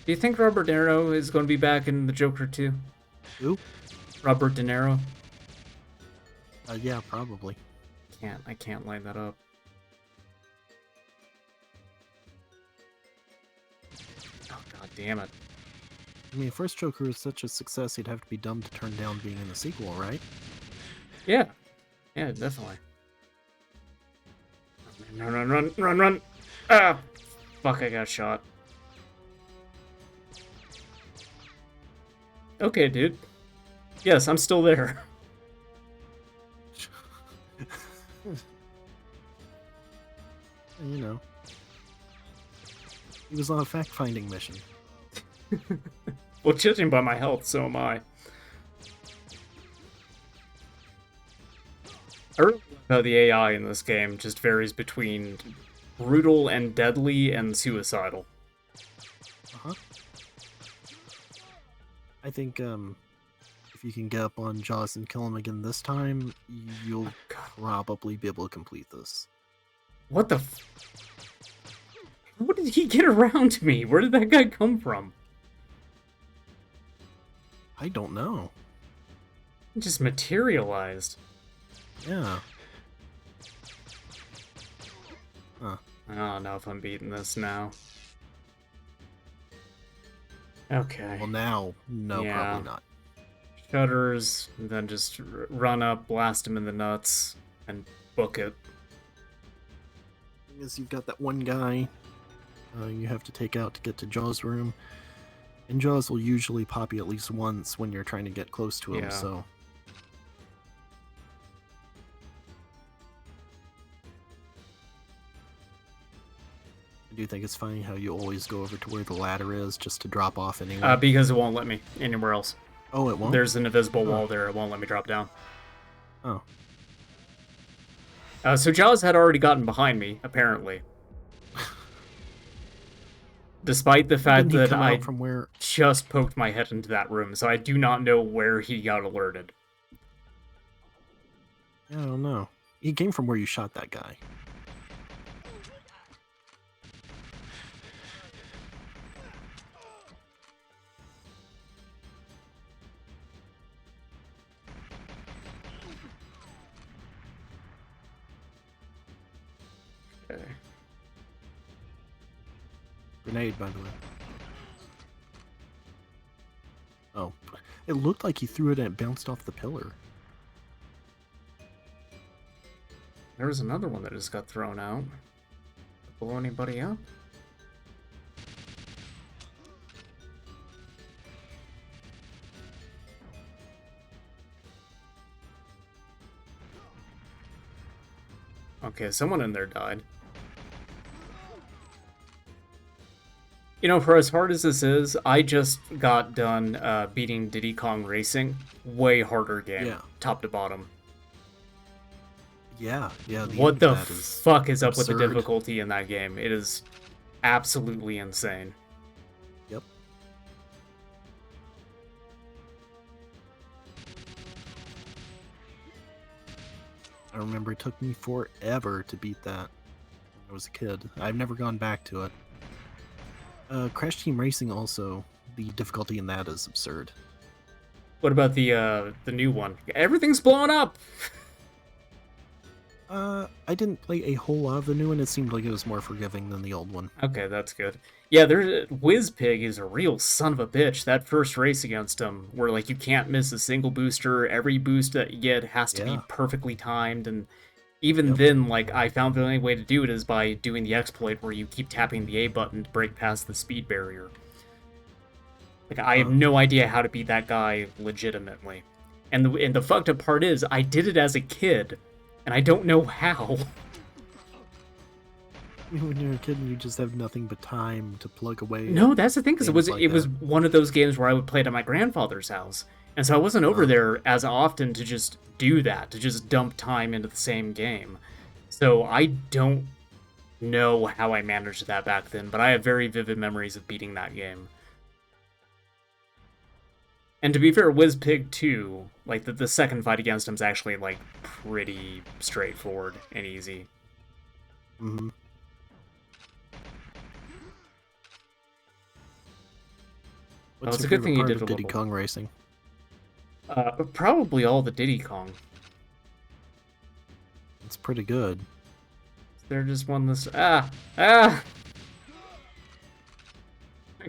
Do you think Robert De Niro is going to be back in the Joker 2? Who? Robert De Niro? Yeah, probably. I can't line that up. Oh, god damn it. I mean, first Joker is such a success, he'd have to be dumb to turn down being in the sequel, right? Yeah. Yeah, definitely. Run. Ah! Fuck, I got shot. Okay, dude. Yes, I'm still there. You know. He was on a fact-finding mission. Well, judging by my health, so am I. I really love how the AI in this game just varies between brutal and deadly and suicidal. Uh-huh. I think, if you can get up on Jaws and kill him again this time, you'll probably be able to complete this. What the f... What did he get around me? Where did that guy come from? I don't know. He just materialized. Yeah. Huh. I don't know if I'm beating this now. Okay. Well, now, no, Yeah. probably not. Shutters, and then just run up, blast him in the nuts, and book it. Thing is, you've got that one guy you have to take out to get to Jaws' room. And Jaws will usually pop you at least once when you're trying to get close to him, Yeah. so... I do think it's funny how you always go over to where the ladder is just to drop off anyway. Because it won't let me anywhere else. Oh, it won't? There's an invisible wall there. It won't let me drop down. Oh. So Jaws had already gotten behind me, apparently. Despite the fact Didn't he that come I out from where... just poked my head into that room, so I do not know where he got alerted. I don't know. He came from where you shot that guy. Okay. Grenade, by the way. Oh. It looked like he threw it and it bounced off the pillar. There was another one that just got thrown out. Blow anybody up? Okay, someone in there died. You know, for as hard as this is, I just got done beating Diddy Kong Racing. Way harder game, Yeah. top to bottom. Yeah, the end What of the that is fuck is up with the absurd. difficulty in that game? It is absolutely insane. Yep. I remember it took me forever to beat that when I was a kid. I've never gone back to it. Crash Team Racing also, the difficulty in that is absurd. What about the new one? Everything's blowing up! I didn't play a whole lot of the new one. It seemed like it was more forgiving than the old one. Okay, that's good. Yeah, Whizpig is a real son of a bitch. That first race against him, where like you can't miss a single booster, every boost that you get has to be Yeah. perfectly timed, and even Yep. then, like I found the only way to do it is by doing the exploit where you keep tapping the A button to break past the speed barrier. Like I have no idea how to beat that guy legitimately. And the fucked up part is I did it as a kid, and I don't know how. When you're a kid and you just have nothing but time to plug away. No, that's the thing, because things it was one of those games where I would play it at my grandfather's house, and so I wasn't over there as often to just do that, to just dump time into the same game. So I don't know how I managed that back then, but I have very vivid memories of beating that game. And to be fair, Whizpig 2, like the second fight against him is actually like pretty straightforward and easy. Mm-hmm. What's it's your a good favorite thing you part did of a Diddy level. Kong Racing? Probably all the Diddy Kong. It's pretty good. They're just one this. Ah! I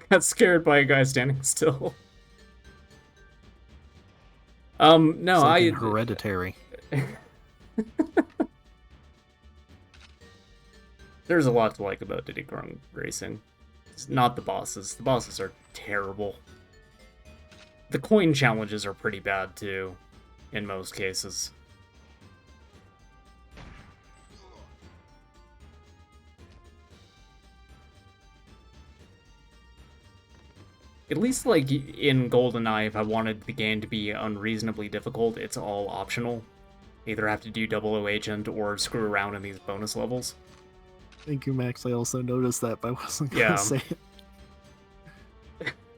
got scared by a guy standing still. No, It's like in Hereditary. There's a lot to like about Diddy Kong Racing. It's not the bosses. The bosses are terrible. The coin challenges are pretty bad too, in most cases. At least, like, in GoldenEye, if I wanted the game to be unreasonably difficult, it's all optional. You either have to do 00 Agent or screw around in these bonus levels. Thank you, Max. I also noticed that, but I wasn't gonna say it.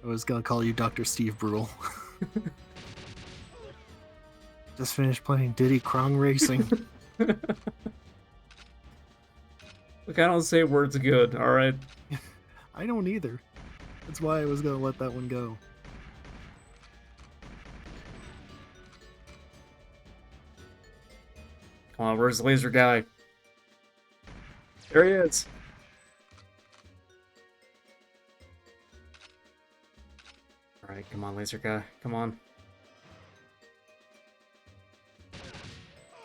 I was gonna call you Dr. Steve Brule. Just finished playing Diddy Kong Racing. Look, I don't say words good, alright? I don't either. That's why I was gonna let that one go. Come on, where's the laser guy? There he is! Alright, come on, laser guy. Come on.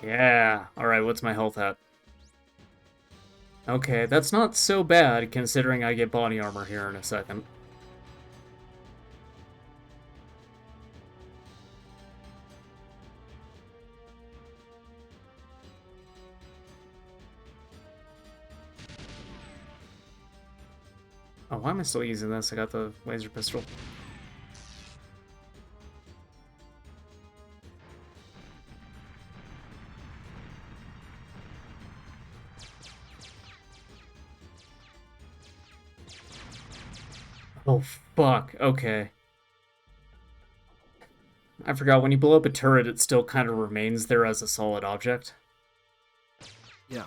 Yeah! Alright, what's my health at? Okay, that's not so bad, considering I get body armor here in a second. Oh, why am I still using this? I got the laser pistol. Oh, fuck. Okay. I forgot, when you blow up a turret, it still kind of remains there as a solid object. Yeah.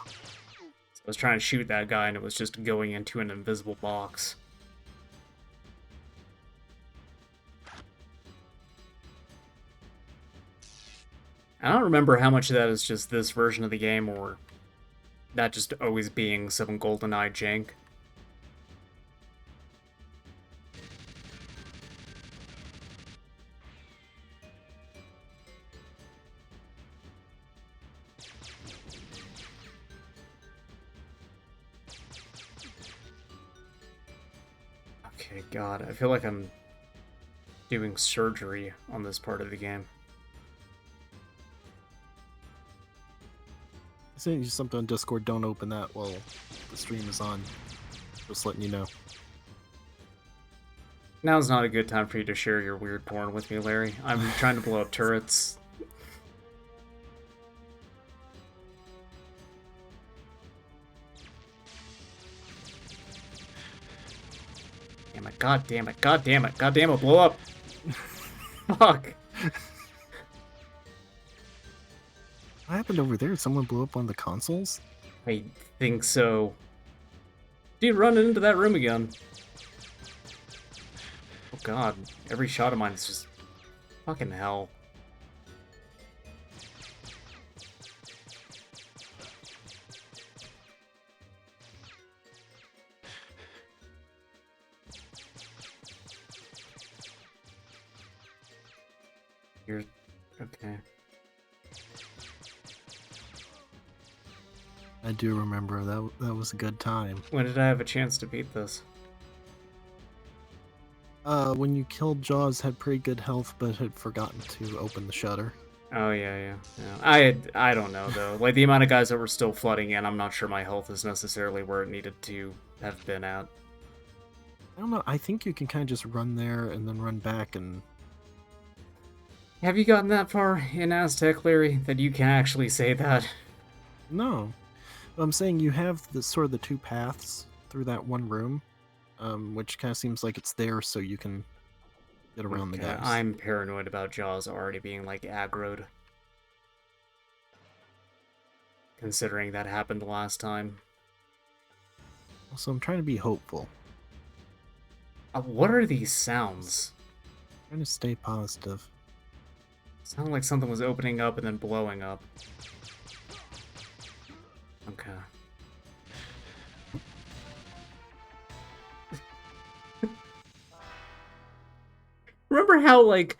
So I was trying to shoot that guy, and it was just going into an invisible box. I don't remember how much of that is just this version of the game, or that just always being some GoldenEye jank. Okay, God, I feel like I'm doing surgery on this part of the game. I sent you something on Discord. Don't open that while the stream is on. Just letting you know. Now's not a good time for you to share your weird porn with me, Larry. I'm trying to blow up turrets. Damn it, god damn it, god damn it, god damn it, blow up! Fuck! What happened over there? Someone blew up one of the consoles? I think so. Dude, running into that room again. Oh god, every shot of mine is just fucking hell. You're okay. I do remember that was a good time. When did I have a chance to beat this? When you killed Jaws, had pretty good health, but had forgotten to open the shutter. Oh yeah. I don't know though. Like the amount of guys that were still flooding in, I'm not sure my health is necessarily where it needed to have been at. I don't know. I think you can kind of just run there and then run back and. Have you gotten that far in Aztec, Larry, that you can actually say that? No, I'm saying you have the sort of the two paths through that one room, which kind of seems like it's there so you can get around the guys. I'm paranoid about Jaws already being like aggroed. Considering that happened last time. So I'm trying to be hopeful. What are these sounds? Trying to stay positive. Sounded like something was opening up and then blowing up. Okay. Remember how, like,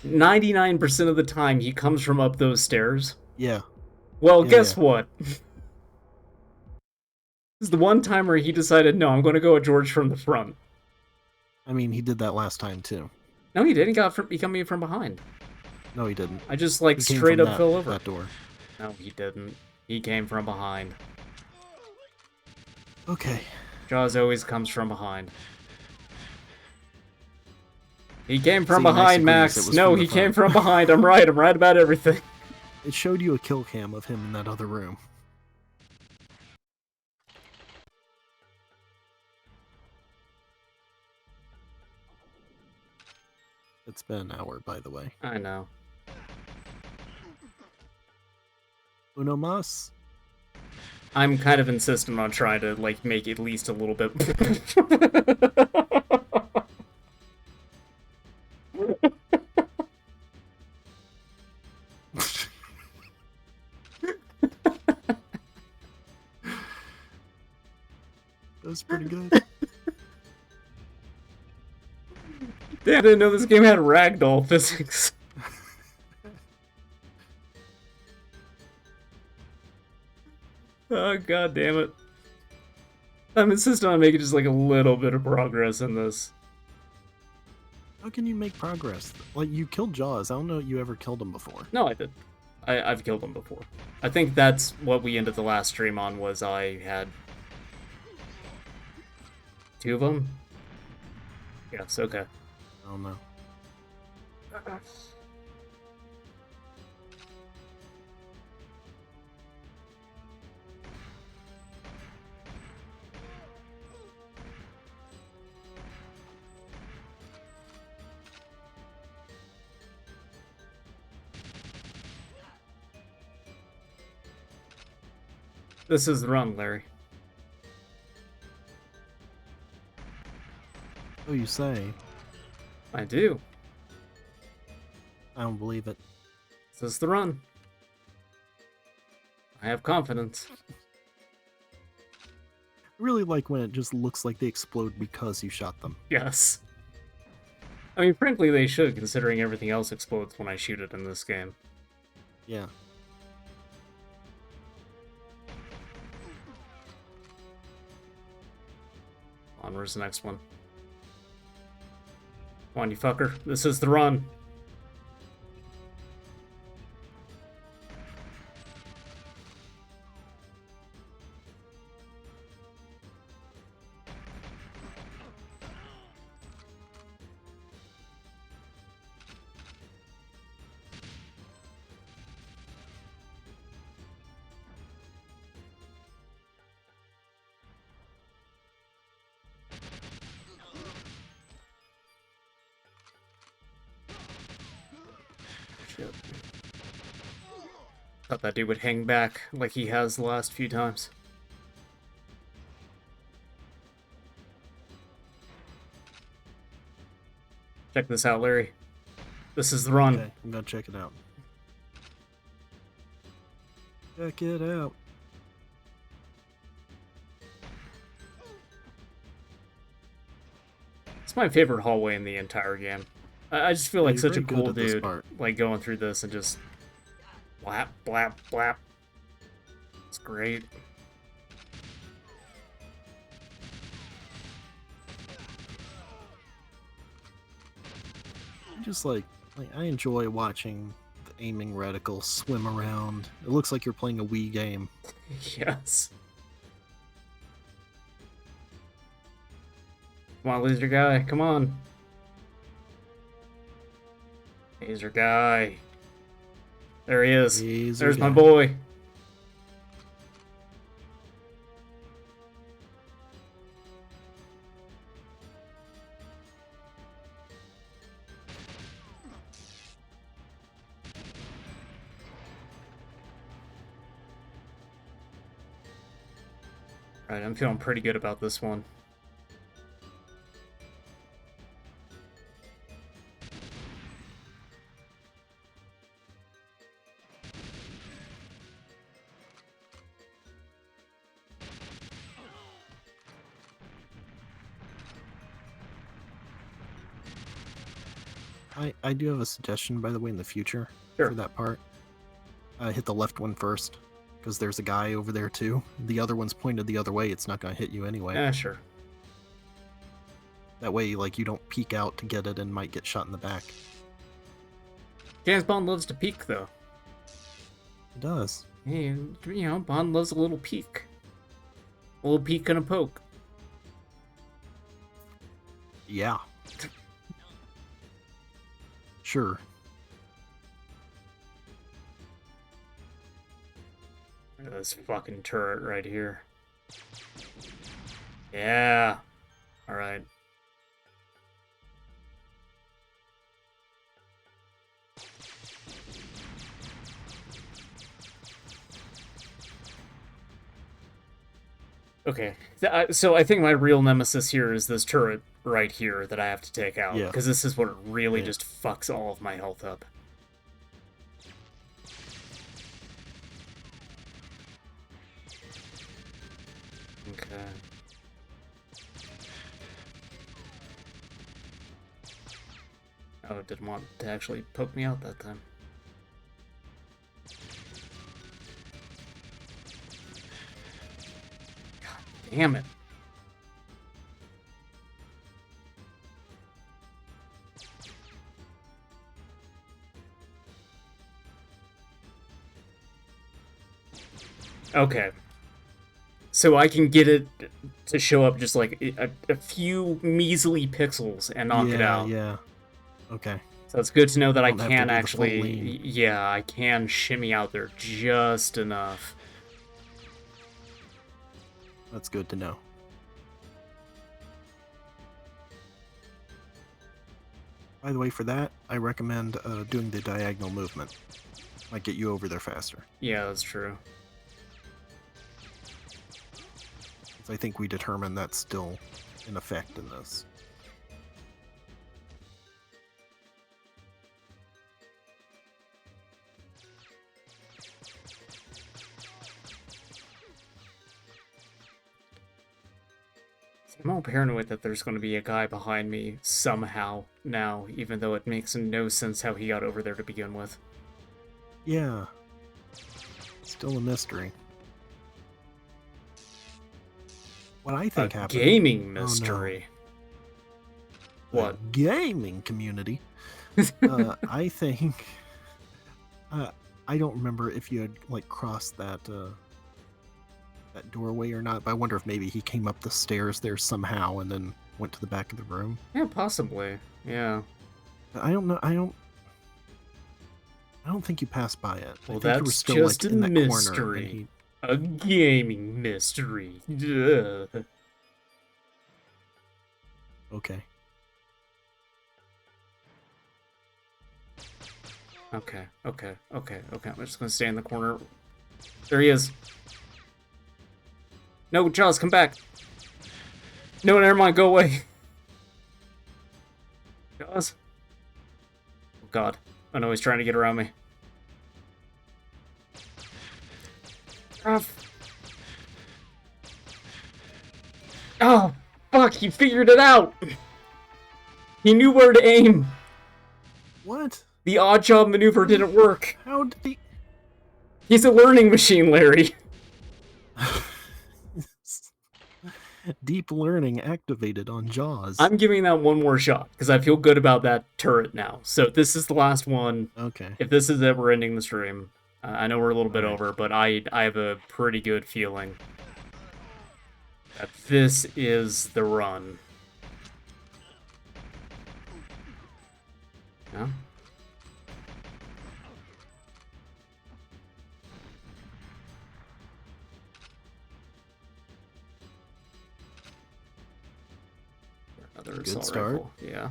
99% of the time he comes from up those stairs? Yeah. Well, Yeah, guess yeah. what? This is the one time where he decided, no, I'm going to go at George from the front. I mean, he did that last time too. No, he didn't. He got me from behind. No, he didn't. I just, like, He came straight from up fell over. that door. No, he didn't. He came from behind. Okay. Jaws always comes from behind. He came from See, nice behind, agrees, Max. it was No, from the he came front. from behind. I'm right about everything. It showed you a kill cam of him in that other room. It's been an hour, by the way. I know. Uno mas? I'm kind of insistent on trying to, like, make at least a little bit... That was pretty good. Damn, I didn't know this game had ragdoll physics. Oh, god damn it. I'm insisting on making just, like, a little bit of progress in this. How can you make progress? Like, you killed Jaws. I don't know if you ever killed him before. No, I did. I've killed him before. I think that's what we ended the last stream on, was I had... 2 of them? Yes, okay. I don't know. This is the run, Larry. Oh, you say? I do. I don't believe it. This is the run. I have confidence. I really like when it just looks like they explode because you shot them. Yes. I mean, frankly, they should, considering everything else explodes when I shoot it in this game. Yeah. On, where's the next one? Come on, you fucker. This is the run. Shit. Thought that dude would hang back like he has the last few times. Check this out, Larry. This is the run. Okay, I'm gonna check it out. Check it out. It's my favorite hallway in the entire game. I just feel Yeah, like you're such a very good cool at this dude, part. like going through this and just blap, blap, blap. It's great. Just like I enjoy watching the aiming reticle swim around. It looks like you're playing a Wii game. Yes. Come on, laser guy. Come on. Laser guy. There he is. Laser There's my guy. boy. Alright, I'm feeling pretty good about this one. I do have a suggestion, by the way, in the future Sure. for that part. Hit the left one first, because there's a guy over there too. The other one's pointed the other way. It's not going to hit you anyway. Yeah, sure. That way, like, you don't peek out to get it and might get shot in the back. James Bond loves to peek, though. It does. Hey, you know, Bond loves a little peek. A little peek and a poke. Yeah. Sure. Look at this fucking turret right here. Yeah. Alright. Okay, so I think my real nemesis here is this turret right here that I have to take out. Yeah. Because this is what really Yeah. just fucks all of my health up. Okay. Oh, it didn't want to actually poke me out that time. God damn it. Okay. So I can get it to show up just like a few measly pixels and knock it out. Yeah. Okay. So it's good to know that I Don't have to can do the full actually, lean. yeah, I can shimmy out there just enough. That's good to know. By the way, for that, I recommend doing the diagonal movement. Might get you over there faster. Yeah, that's true. 'Cause I think we determined that's still in effect in this. I'm all paranoid that there's going to be a guy behind me somehow now, even though it makes no sense how he got over there to begin with. Yeah. Still a mystery. What I think A happened... gaming Oh, no. mystery. What? gaming community, I think I don't remember if you had like crossed that that doorway or not, but I wonder if maybe he came up the stairs there somehow and then went to the back of the room. Yeah, possibly. Yeah. I don't know. I don't think you passed by it. Well, I think you were that's still just like a in that corner. mystery. And he... A gaming mystery. Ugh. Okay. Okay. I'm just gonna stay in the corner. There he is. No, Jaws, come back. No, never mind. Go away. Jaws. Oh God. I know he's trying to get around me. Oh, fuck, he figured it out! He knew where to aim! What? The Oddjob Maneuver didn't work. How did he... He's a learning machine, Larry. Deep learning activated on Jaws. I'm giving that one more shot, because I feel good about that turret now. So this is the last one. Okay. If this is it, we're ending the stream. I know we're a little bit over, but I have a pretty good feeling that this is the run. Yeah? Another Good assault start. rifle. Yeah.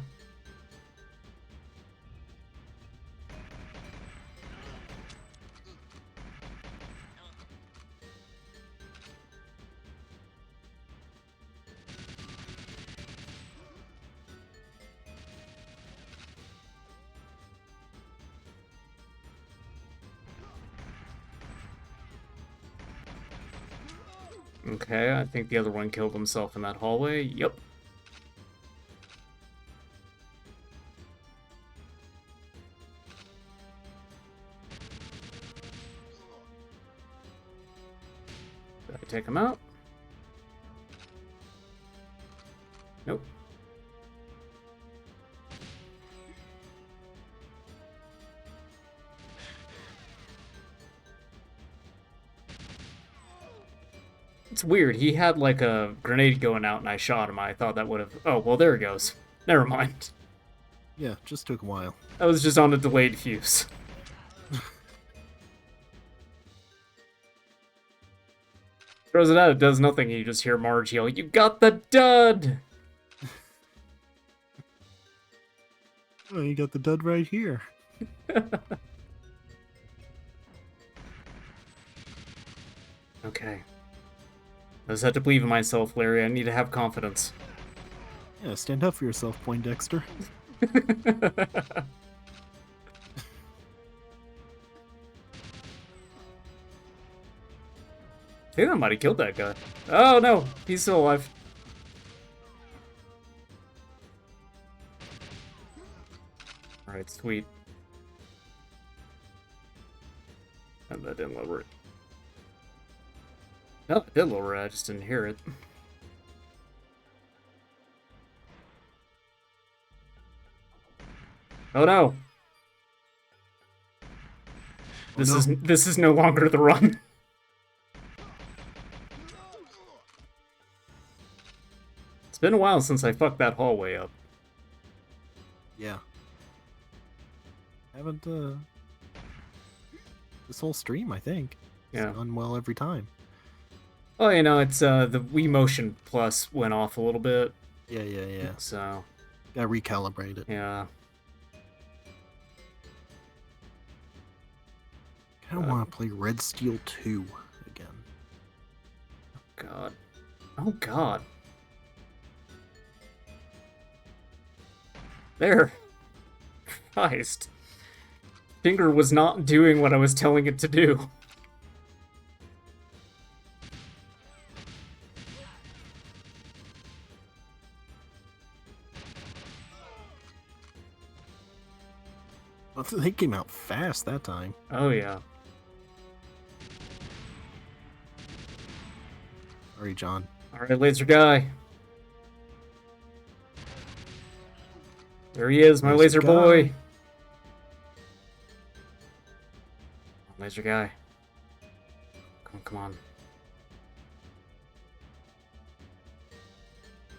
Okay, I think the other one killed himself in that hallway. Yep. Did I take him out? Nope. It's weird. He had like a grenade going out and I shot him. I thought that would have... Oh, well, there he goes. Never mind. Yeah, just took a while. That was just on a delayed fuse. Throws it out, it does nothing. You just hear Marge yell, "You got the dud!" Oh, you got the dud right here. Okay. I just had to believe in myself, Larry. I need to have confidence. Yeah, stand up for yourself, Poindexter. I think that might have killed that guy. Oh no, he's still alive. Alright, sweet. And that didn't lower it. No, it did lower it, I just didn't hear it. Oh no! This is no longer the run. It's been a while since I fucked that hallway up. Yeah. Haven't, this whole stream, I think. It's Yeah. gone well every time. Oh, you know, it's, the Wii Motion Plus went off a little bit. Yeah. So, Gotta recalibrate it. yeah. Kinda wanna play Red Steel 2 again. God. Oh, God. There. Christ. Finger was not doing what I was telling it to do. They came out fast that time. Oh, yeah. Sorry, John. Alright, laser guy. There he is, my There's laser the boy. guy. Laser guy. Come on.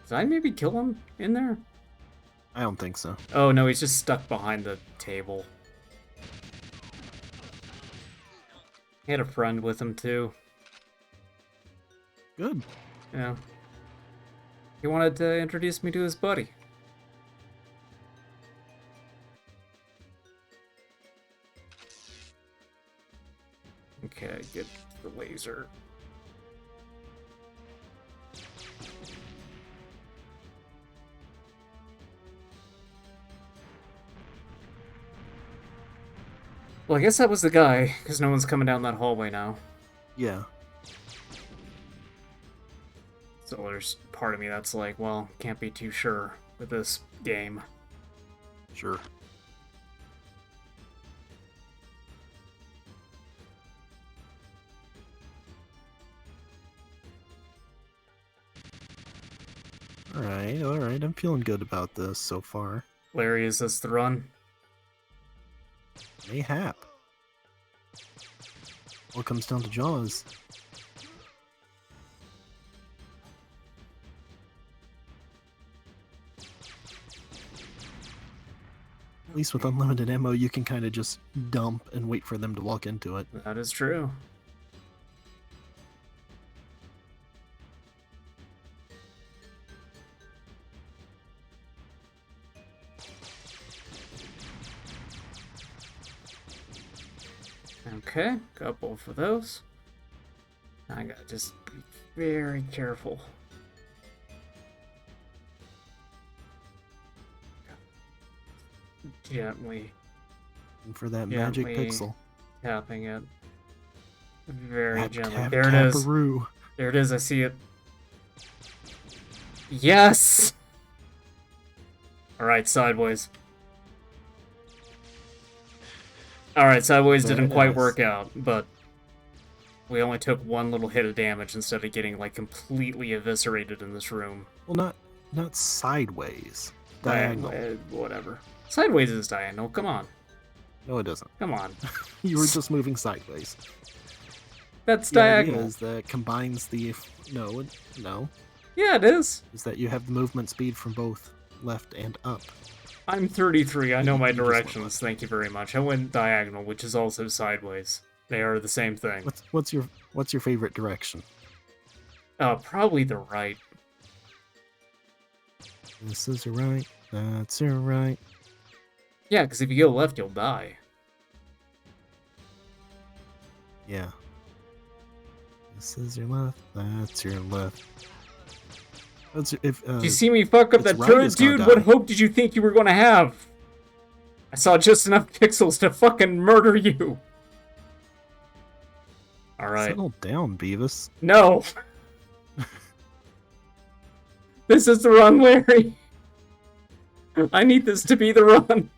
Did I maybe kill him in there? I don't think so. Oh no, he's just stuck behind the table. He had a friend with him too. Good. Yeah. He wanted to introduce me to his buddy. Okay, get the laser. Well, I guess that was the guy, because no one's coming down that hallway now. Yeah. So there's part of me that's like, well, can't be too sure with this game. Sure. Alright. I'm feeling good about this so far. Larry, is this the run? Mayhap. All comes down to Jaws. At least with unlimited ammo, you can kind of just dump and wait for them to walk into it. That is true. Okay, got both of those. I gotta just be very careful. Gently And for that magic Gently. pixel. tapping it. Very Tap, gently. tap, There it is. taparoo. There it is, I see it. Yes! Alright, sideways. Alright, sideways Very didn't quite nice. work out, but we only took one little hit of damage instead of getting, like, completely eviscerated in this room. Well, not sideways. Diagonal. Whatever. Sideways is diagonal, come on. No, it doesn't. Come on. You were just moving sideways. That's The idea diagonal. is that combines the no. Yeah, it is. Is that you have the movement speed from both left and up. I'm 33, I know my You just went directions, thank you very much. I went diagonal, which is also sideways. They are the same thing. What's your favorite direction? Probably the right. This is your right. That's your right. Yeah, because if you go left, you'll die. Yeah. This is your left. That's your left. That's if. Did you see me fuck up it's that right turret, is gonna dude? die. What hope did you think you were gonna have? I saw just enough pixels to fucking murder you. Alright. Settle down, Beavis. No! This is the run, Larry! I need this to be the run!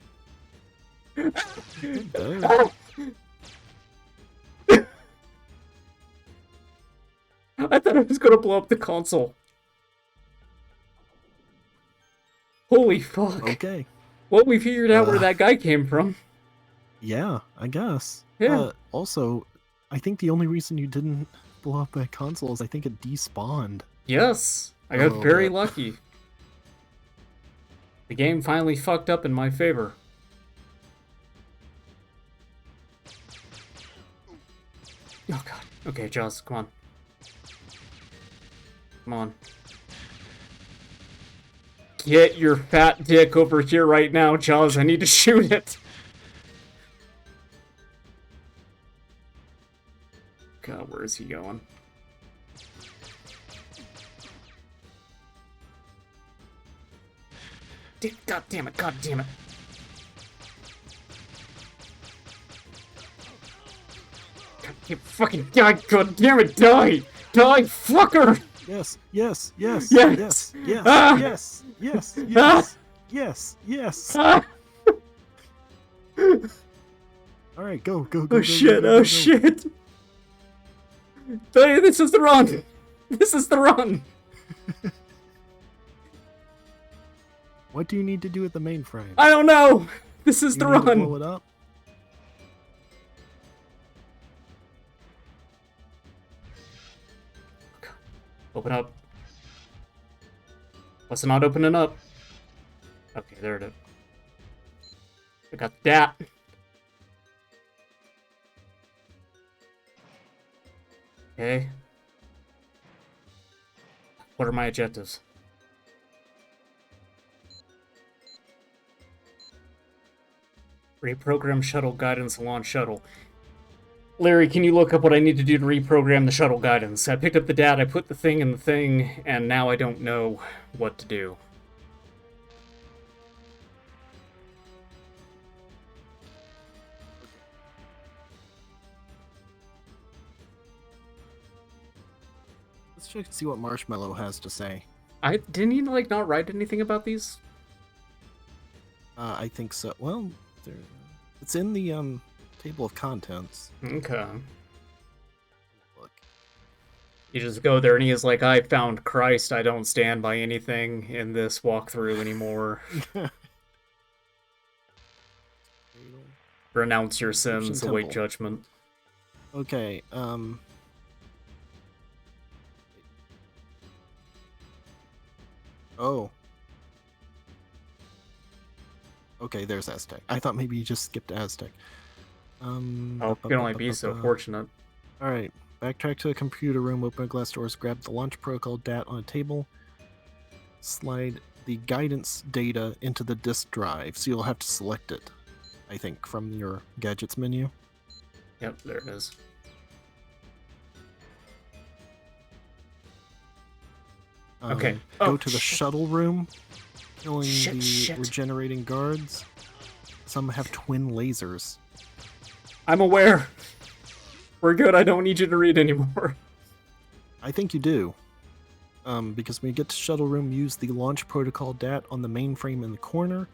I thought I was gonna blow up the console. Holy fuck. Okay. Well, we figured out where that guy came from. Yeah, I guess. Yeah. Also, I think the only reason you didn't blow up that console is I think it despawned. Yes, I A got little very bit. lucky. The game finally fucked up in my favor. Oh god. Okay, Jaws, come on. Come on. Get your fat dick over here right now, Jaws. I need to shoot it. God, where is he going? God damn it, god damn it. God damn fucking die, god damn it, die! Die, fucker! Yes, yes, yes, Yes! yes, yes, Ah! yes, yes, Ah! yes, yes. Ah! All right, go. Oh shit, oh shit! Hey, this is the run! This is the run! What do you need to do with the mainframe? I don't know! This is You the need to blow run! it up? Open up. What's it not opening up? Okay, there it is. I got that. Okay. What are my objectives? Reprogram shuttle guidance launch shuttle. Larry, can you look up what I need to do to reprogram the shuttle guidance? I picked up the data, I put the thing in the thing, and now I don't know what to do. Let's check and see what Marshmallow has to say. Didn't he like not write anything about these? I think so. Well, it's in the table of contents. Okay. Look. You just go there and he is like, I found Christ, I don't stand by anything in this walkthrough anymore. Renounce your sins, await judgment. Okay, Oh. Okay, there's Aztec. I thought maybe you just skipped Aztec. Oh, can only be so fortunate. Alright, backtrack to the computer room, open glass doors, grab the launch protocol DAT on a table, slide the guidance data into the disk drive, so you'll have to select it, I think, from your gadgets menu. Yep, there it is. Okay. Go to the shuttle room, killing Shit. regenerating guards. Some have twin lasers. I'm aware. We're good. I don't need you to read anymore. I think you do. Because when you get to shuttle room, use the launch protocol DAT on the mainframe in the corner.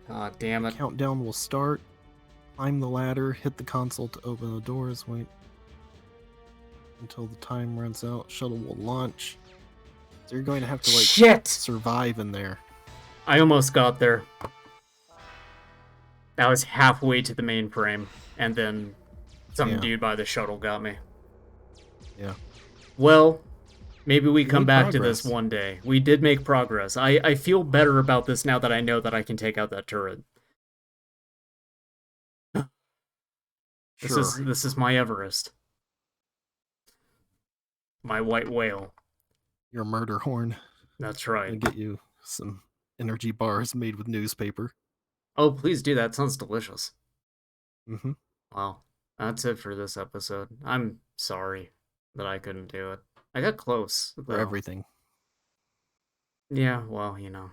Ah, damn it. Countdown will start. Climb the ladder, hit the console to open the doors, wait until the time runs out. Shuttle will launch. So you're going to have to, like, Shit! survive in there. I almost got there. That was halfway to the mainframe, and then some dude by the shuttle got me. Yeah. Well, maybe we come back to progress. this one day. We did make progress. I feel better about this now that I know that I can take out that turret. Sure. This is my Everest. My white whale. Your murder horn. That's right. I'll get you some energy bars made with newspaper. Oh, please do. That sounds delicious. Mm-hmm. Well, that's it for this episode. I'm sorry that I couldn't do it. I got close, though. For everything. Yeah, well, you know.